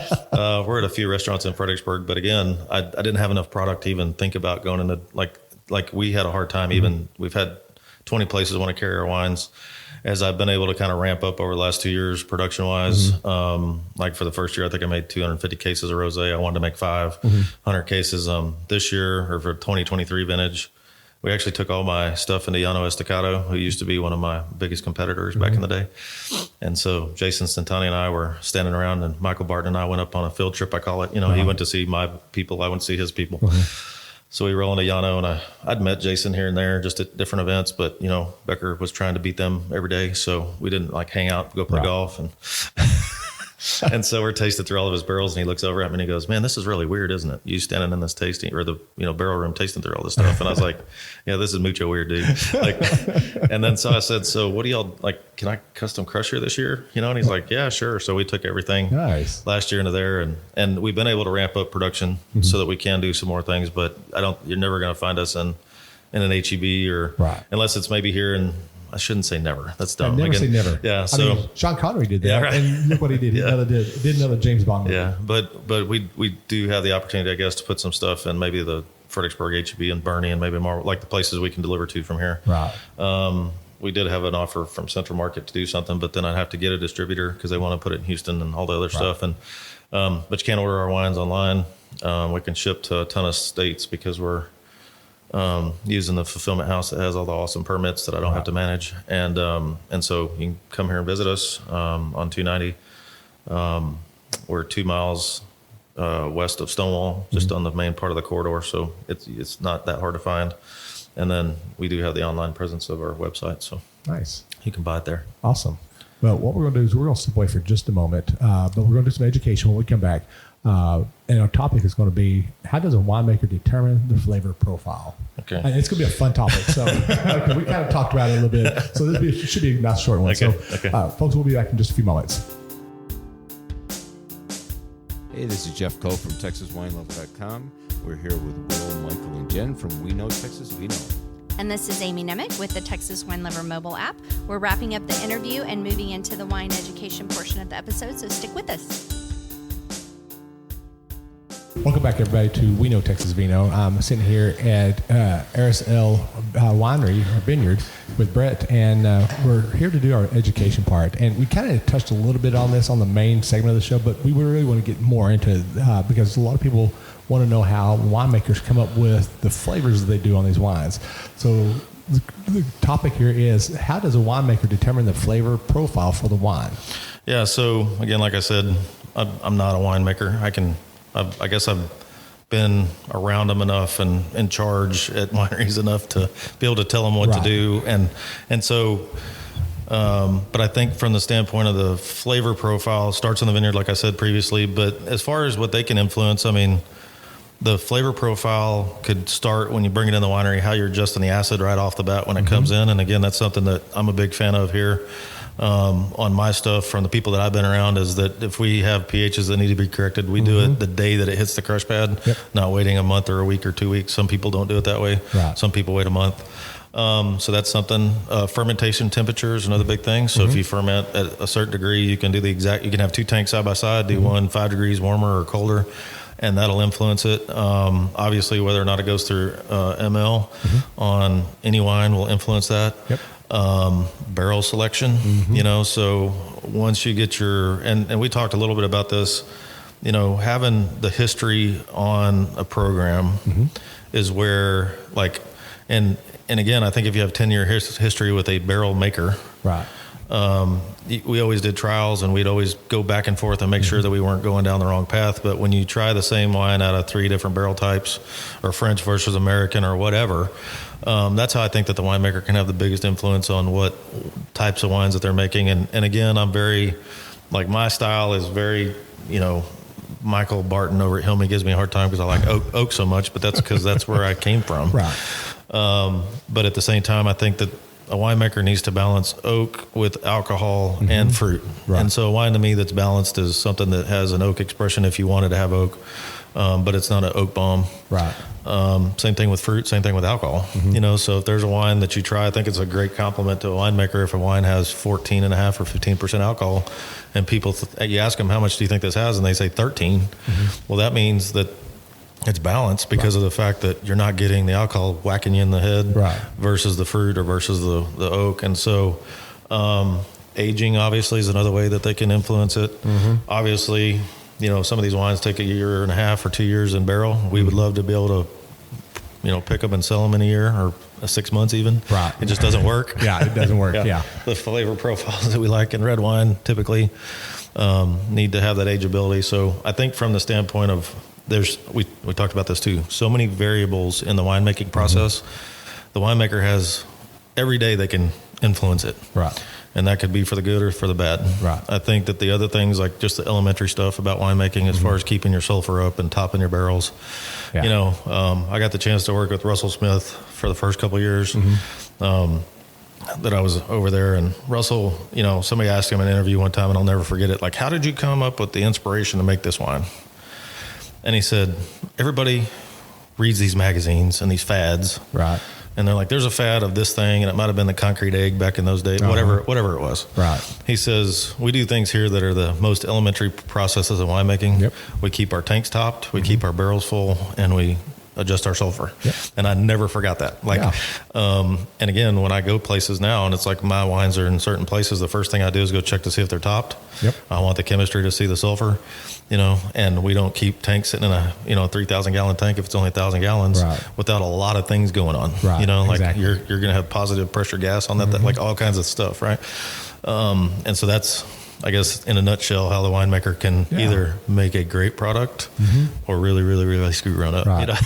We're at a few restaurants in Fredericksburg, but again, I didn't have enough product to even think about going into like we had a hard time. Even we've had 20 places want to carry our wines. As I've been able to kind of ramp up over the last 2 years, production wise, like for the first year, I think I made 250 cases of rosé. I wanted to make 500 cases. This year, or for 2023 vintage, we actually took all my stuff into Llano Estacado, who used to be one of my biggest competitors back in the day. And so Jason Stantani and I were standing around, and Michael Barton and I went up on a field trip, I call it. He went to see my people, I went to see his people. So we roll into Llano, and I'd met Jason here and there just at different events, but, Becker was trying to beat them every day. So we didn't hang out, go play golf. And And so we're tasting through all of his barrels, and he looks over at me and he goes, "Man, this is really weird, isn't it? You standing in this tasting or the barrel room tasting through all this stuff." And I was like, "Yeah, this is mucho weird, dude." Like, and then so I said, "So what do y'all like? Can I custom crush here this year?" And he's like, "Yeah, sure." So we took everything last year into there, and we've been able to ramp up production so that we can do some more things. But you're never going to find us in an HEB or unless it's maybe here in. I shouldn't say never. That's dumb. Never say never. Yeah. So I mean, Sean Connery did that, yeah, right. And look what he did. He did another James Bond movie. Yeah, but we do have the opportunity, I guess, to put some stuff in maybe the Fredericksburg HEB and Bernie and maybe more like the places we can deliver to from here. Right. We did have an offer from Central Market to do something, but then I'd have to get a distributor because they want to put it in Houston and all the other stuff. And but you can't order our wines online. We can ship to a ton of states because we're using the fulfillment house that has all the awesome permits that I don't have to manage. And so you can come here and visit us on 290. We're 2 miles west of Stonewall, just on the main part of the corridor. So it's not that hard to find. And then we do have the online presence of our website. So nice. You can buy it there. Awesome. Well, what we're going to do is we're going to step away for just a moment, but we're going to do some education when we come back. And our topic is going to be, how does a winemaker determine the flavor profile? Okay. And it's going to be a fun topic. So we kind of talked about it a little bit. So this should be a nice short one. Okay. So folks, we'll be back in just a few moments. Hey, this is Jeff Cole from TexasWineLove.com. We're here with Will, Michael, and Jen from We Know Texas Vino. And this is Amy Nemec with the Texas Wine Lover mobile app. We're wrapping up the interview and moving into the wine education portion of the episode, so stick with us. Welcome back, everybody, to We Know Texas Vino. I'm sitting here at Airis'ele Winery, or Vineyard, with Bret, and we're here to do our education part. And we kind of touched a little bit on this on the main segment of the show, but we really want to get more into it because a lot of people want to know how winemakers come up with the flavors that they do on these wines. So the topic here is, how does a winemaker determine the flavor profile for the wine? Yeah, so again, like I said, I'm not a winemaker. I guess I've been around them enough and in charge at wineries enough to be able to tell them what to do. And so, but I think from the standpoint of the flavor profile, starts in the vineyard, like I said previously, but as far as what they can influence, I mean, the flavor profile could start when you bring it in the winery, how you're adjusting the acid right off the bat when it comes in. And again, that's something that I'm a big fan of here. On my stuff from the people that I've been around is that if we have pHs that need to be corrected, we do it the day that it hits the crush pad, not waiting a month or a week or 2 weeks. Some people don't do it that way. Right. Some people wait a month. So that's something. Fermentation temperature is another big thing. So if you ferment at a certain degree, you can do you can have 2 tanks side by side, do one 5 degrees warmer or colder, and that'll influence it. Obviously, whether or not it goes through ML on any wine will influence that. Yep. Barrel selection, so once you get and we talked a little bit about this, having the history on a program is where and again, I think if you have 10-year history with a barrel maker, right. We always did trials and we'd always go back and forth and make sure that we weren't going down the wrong path. But when you try the same wine out of 3 different barrel types or French versus American or whatever, that's how I think that the winemaker can have the biggest influence on what types of wines that they're making. And again, I'm very, my style is very, Michael Barton over at HIlmy gives me a hard time because I like oak so much, but that's because that's where I came from. Right. But at the same time, I think that a winemaker needs to balance oak with alcohol and fruit. Right. And so a wine to me that's balanced is something that has an oak expression if you wanted to have oak, but it's not an oak bomb. Right. Same thing with fruit, same thing with alcohol. So if there's a wine that you try, I think it's a great compliment to a winemaker if a wine has 14.5 or 15% alcohol and people, you ask them, how much do you think this has? And they say 13. Well, that means that it's balanced because of the fact that you're not getting the alcohol whacking you in the head versus the fruit or versus the oak. And so aging obviously is another way that they can influence it. Obviously, some of these wines take 1.5 years or 2 years in barrel. We would love to be able to, pick them and sell them in a year or 6 months even. Right. It just doesn't work. It doesn't work. Yeah. The flavor profiles that we like in red wine typically need to have that ageability. So I think from the standpoint of we talked about this too. So many variables in the winemaking process. The winemaker has every day they can influence it. Right. And that could be for the good or for the bad. Right. I think that the other things, like just the elementary stuff about winemaking, as far as keeping your sulfur up and topping your barrels, Yeah. you know, I got the chance to work with Russell Smith for the first couple of years that I was over there. And Russell, you know, somebody asked him in an interview one time, and I'll never forget it, like, how did you come up with the inspiration to make this wine? And he said, everybody reads these magazines and these fads. Right. And they're like, there's a fad of this thing, and it might have been the concrete egg back in those days, whatever it was. Right. He says, we do things here that are the most elementary processes of winemaking. Yep. We keep our tanks topped, we keep our barrels full, and we adjust our sulfur. Yep. And I never forgot that. Like, and again, when I go places now, and it's like my wines are in certain places, the first thing I do is go check to see if they're topped. Yep. I want the chemistry to see the sulfur, you know, and we don't keep tanks sitting in a, 3,000 gallon tank if it's only 1,000 gallons without a lot of things going on. Right. You know, like exactly. you're going to have positive pressure gas on that, like all kinds of stuff. Right. And so that's, I guess, in a nutshell, how the winemaker can either make a great product or really, really, really screw run up. Right. You know?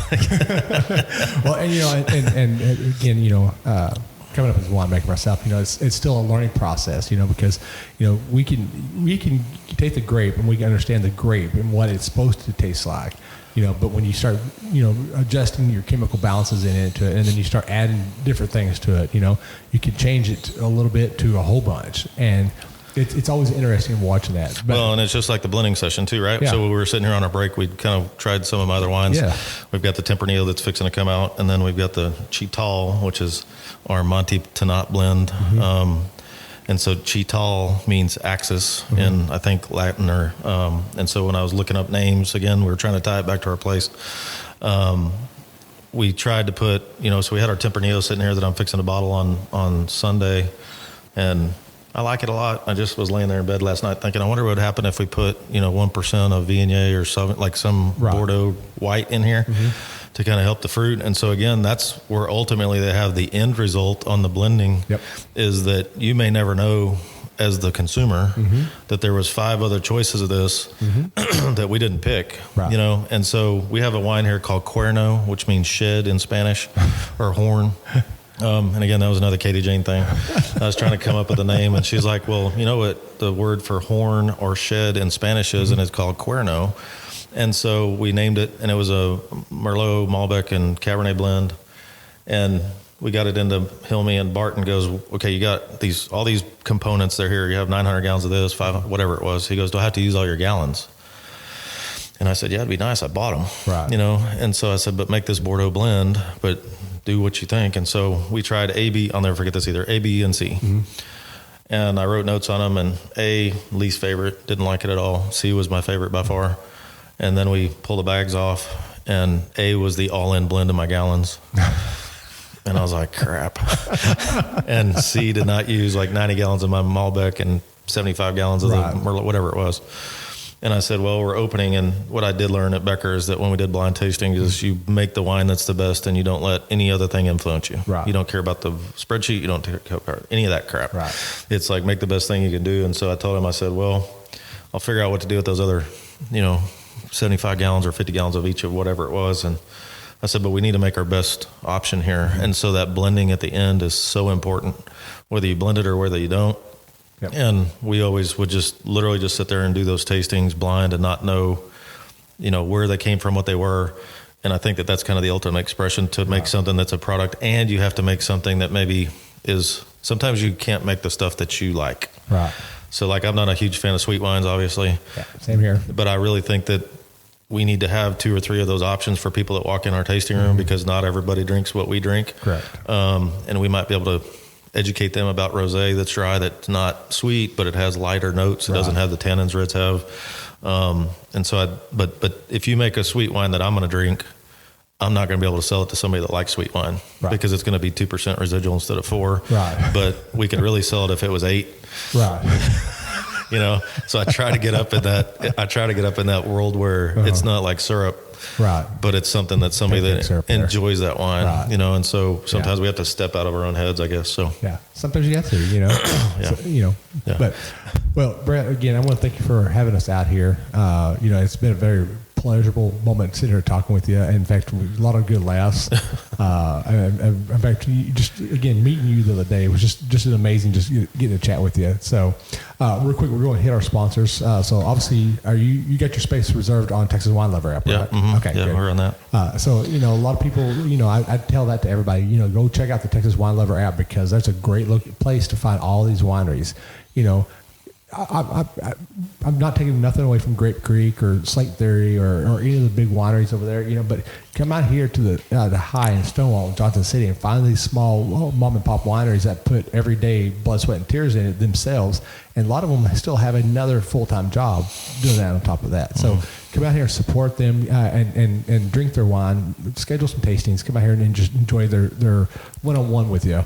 Well, and you know, and again, you know, coming up as a winemaker myself, you know, it's still a learning process, you know, because, you know, we can take the grape and we can understand the grape and what it's supposed to taste like, you know, but when you start, you know, adjusting your chemical balances into it, and then you start adding different things to it, you know, you can change it a little bit to a whole bunch. And it's always interesting watching that. But, well, and it's just like the blending session too, right? Yeah. So when we were sitting here on our break, we kind of tried some of my other wines. Yeah. We've got the Tempranillo that's fixing to come out, and then we've got the Chital, which is our Monte Tannat blend. And so Chital means axis in, I think, Latin. And so when I was looking up names, again, we were trying to tie it back to our place. We tried to put, you know, so we had our Tempranillo sitting here that I'm fixing to bottle on Sunday, and I like it a lot. I just was laying there in bed last night thinking, I wonder what would happen if we put, 1% of Viognier or some Bordeaux white in here to kind of help the fruit. And so again, that's where ultimately they have the end result on the blending is that you may never know as the consumer that there was 5 other choices of this that we didn't pick, you know? And so we have a wine here called Cuerno, which means shed in Spanish or horn. And again, that was another Katie Jane thing. I was trying to come up with a name, and she's like, well, you know what the word for horn or shed in Spanish is, and it's called Cuerno. And so we named it, and it was a Merlot, Malbec, and Cabernet blend. And we got it into HIlmy, and Barton goes, okay, you got all these components. They're here. You have 900 gallons of this, 500, whatever it was. He goes, do I have to use all your gallons? And I said, yeah, it'd be nice. I bought them, you know? And so I said, but make this Bordeaux blend, but do what you think. And so we tried A, B, I'll never forget this either, A, B, and C. And I wrote notes on them, and A, least favorite, didn't like it at all. C was my favorite by far. And then we pulled the bags off, and A was the all-in blend of my gallons. And I was like, crap. And C did not use like 90 gallons of my Malbec and 75 gallons of the Merlot, whatever it was. And I said, well, we're opening. And what I did learn at Becker is that when we did blind tasting is you make the wine that's the best, and you don't let any other thing influence you. You don't care about the spreadsheet. You don't care about any of that crap. It's like, make the best thing you can do. And so I told him, I said, well, I'll figure out what to do with those other, 75 gallons or 50 gallons of each of whatever it was. And I said, but we need to make our best option here. And so that blending at the end is so important, whether you blend it or whether you don't. And we always would just literally just sit there and do those tastings blind and not know, where they came from, what they were. And I think that that's kind of the ultimate expression to make something that's a product, and you have to make something that maybe is, sometimes you can't make the stuff that you like. So like, I'm not a huge fan of sweet wines, obviously. Same here. But I really think that we need to have 2 or 3 of those options for people that walk in our tasting room, because not everybody drinks what we drink. And we might be able to educate them about rosé that's dry, that's not sweet, but it has lighter notes. It doesn't have the tannins Reds have. And so but if you make a sweet wine that I'm going to drink, I'm not going to be able to sell it to somebody that likes sweet wine because it's going to be 2% residual instead of 4. But we could really sell it if it was 8. So I try to get up in that world where it's not like syrup, but it's something that somebody that enjoys that wine, and so sometimes we have to step out of our own heads, I guess. So sometimes you have to, but well, Bret, again, I want to thank you for having us out here. It's been a very pleasurable moment sitting here talking with you. In fact, a lot of good laughs. In fact, just again meeting you the other day was just an amazing, just getting to chat with you. So, real quick, we're going to hit our sponsors. So, obviously, you got your space reserved on Texas Wine Lover app, right? Yeah. Mm-hmm. Okay. Yeah, good. we're on that. So, a lot of people, I tell that to everybody. Go check out the Texas Wine Lover app because that's a great place to find all these wineries. I'm not taking nothing away from Grape Creek or Slate Theory or any of the big wineries over there, but come out here to the High in Stonewall, Johnson City, and find these small mom and pop wineries that put everyday blood, sweat, and tears in it themselves. And a lot of them still have another full-time job doing that on top of that. So come out here and support them and drink their wine, schedule some tastings, come out here and just enjoy their one-on-one with you.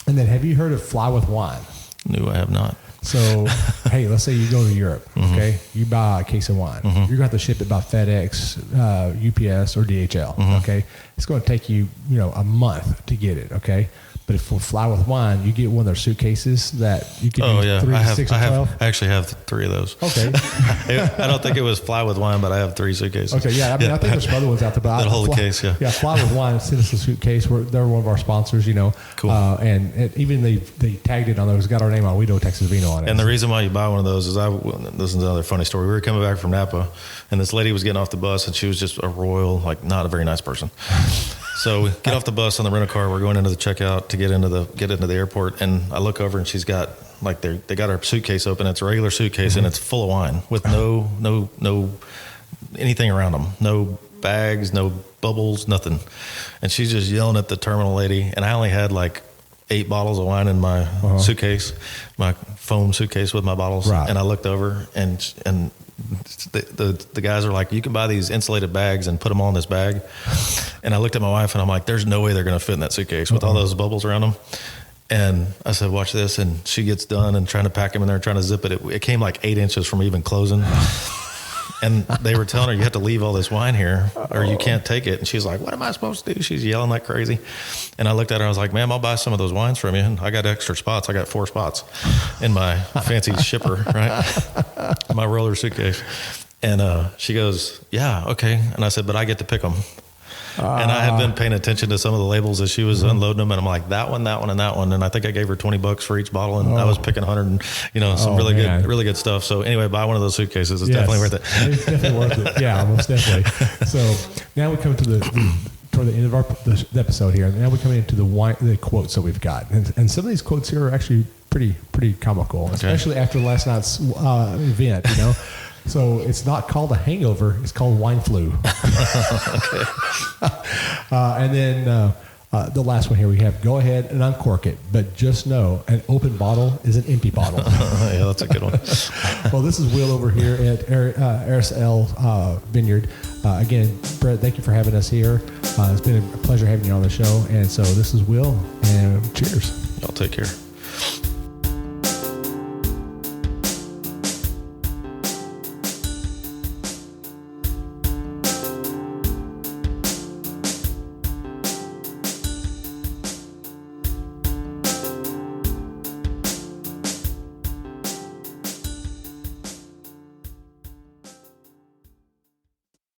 And then have you heard of Fly with Wine? No, I have not. So, hey, let's say you go to Europe, okay? You buy a case of wine. You're going to have to ship it by FedEx, UPS, or DHL, okay? It's going to take you, a month to get it, okay? But if we Fly with Wine, you get one of their suitcases that you can use 3 to 6 or 12. I actually have 3 of those. Okay. I don't think it was Fly with Wine, but I have 3 suitcases. Okay, yeah. I think there's some other ones out there. But that whole case, yeah. Yeah, Fly with Wine sent us a suitcase. They're one of our sponsors, Cool. And even they tagged it on there. It's got our name on. We know Texas Vino on it. And the reason why you buy one of those is this is another funny story. We were coming back from Napa, and this lady was getting off the bus, and she was just a royal, not a very nice person. So we get off the bus on the rental car. We're going into the checkout to get into the airport, and I look over and she's got they got her suitcase open. It's a regular suitcase and it's full of wine with no anything around them, no bags, no bubbles, nothing. And she's just yelling at the terminal lady. And I only had 8 bottles of wine in my suitcase, my foam suitcase with my bottles. Right. And I looked over and the guys are like, you can buy these insulated bags and put them all in this bag. And I looked at my wife and I'm like, there's no way they're going to fit in that suitcase with all those bubbles around them. And I said, watch this. And she gets done and trying to pack them in there, trying to zip it. It came 8 inches from even closing. And they were telling her, you have to leave all this wine here or you can't take it. And she's like, what am I supposed to do? She's yelling like crazy. And I looked at her, I was like, ma'am, I'll buy some of those wines from you. And I got extra spots. I got 4 spots in my fancy shipper, right? My roller suitcase. And she goes, yeah, okay. And I said, but I get to pick them. And I had been paying attention to some of the labels as she was unloading them. And I'm like, that one, and that one. And I think I gave her $20 for each bottle. And I was picking 100 and, some really good stuff. So anyway, buy one of those suitcases. It's definitely worth it. It's definitely worth it. Yeah, most definitely. So now we come to toward the end of the episode here. And now we come into the quotes that we've got. And some of these quotes here are actually pretty comical, especially after last night's event, So it's not called a hangover; it's called wine flu. And then the last one here we have: go ahead and uncork it, but just know an open bottle is an empty bottle. Yeah, that's a good one. Well, this is Will over here at Airis'ele Vineyard. Again, Bret, thank you for having us here. It's been a pleasure having you on the show. And so this is Will, and cheers. Y'all take care.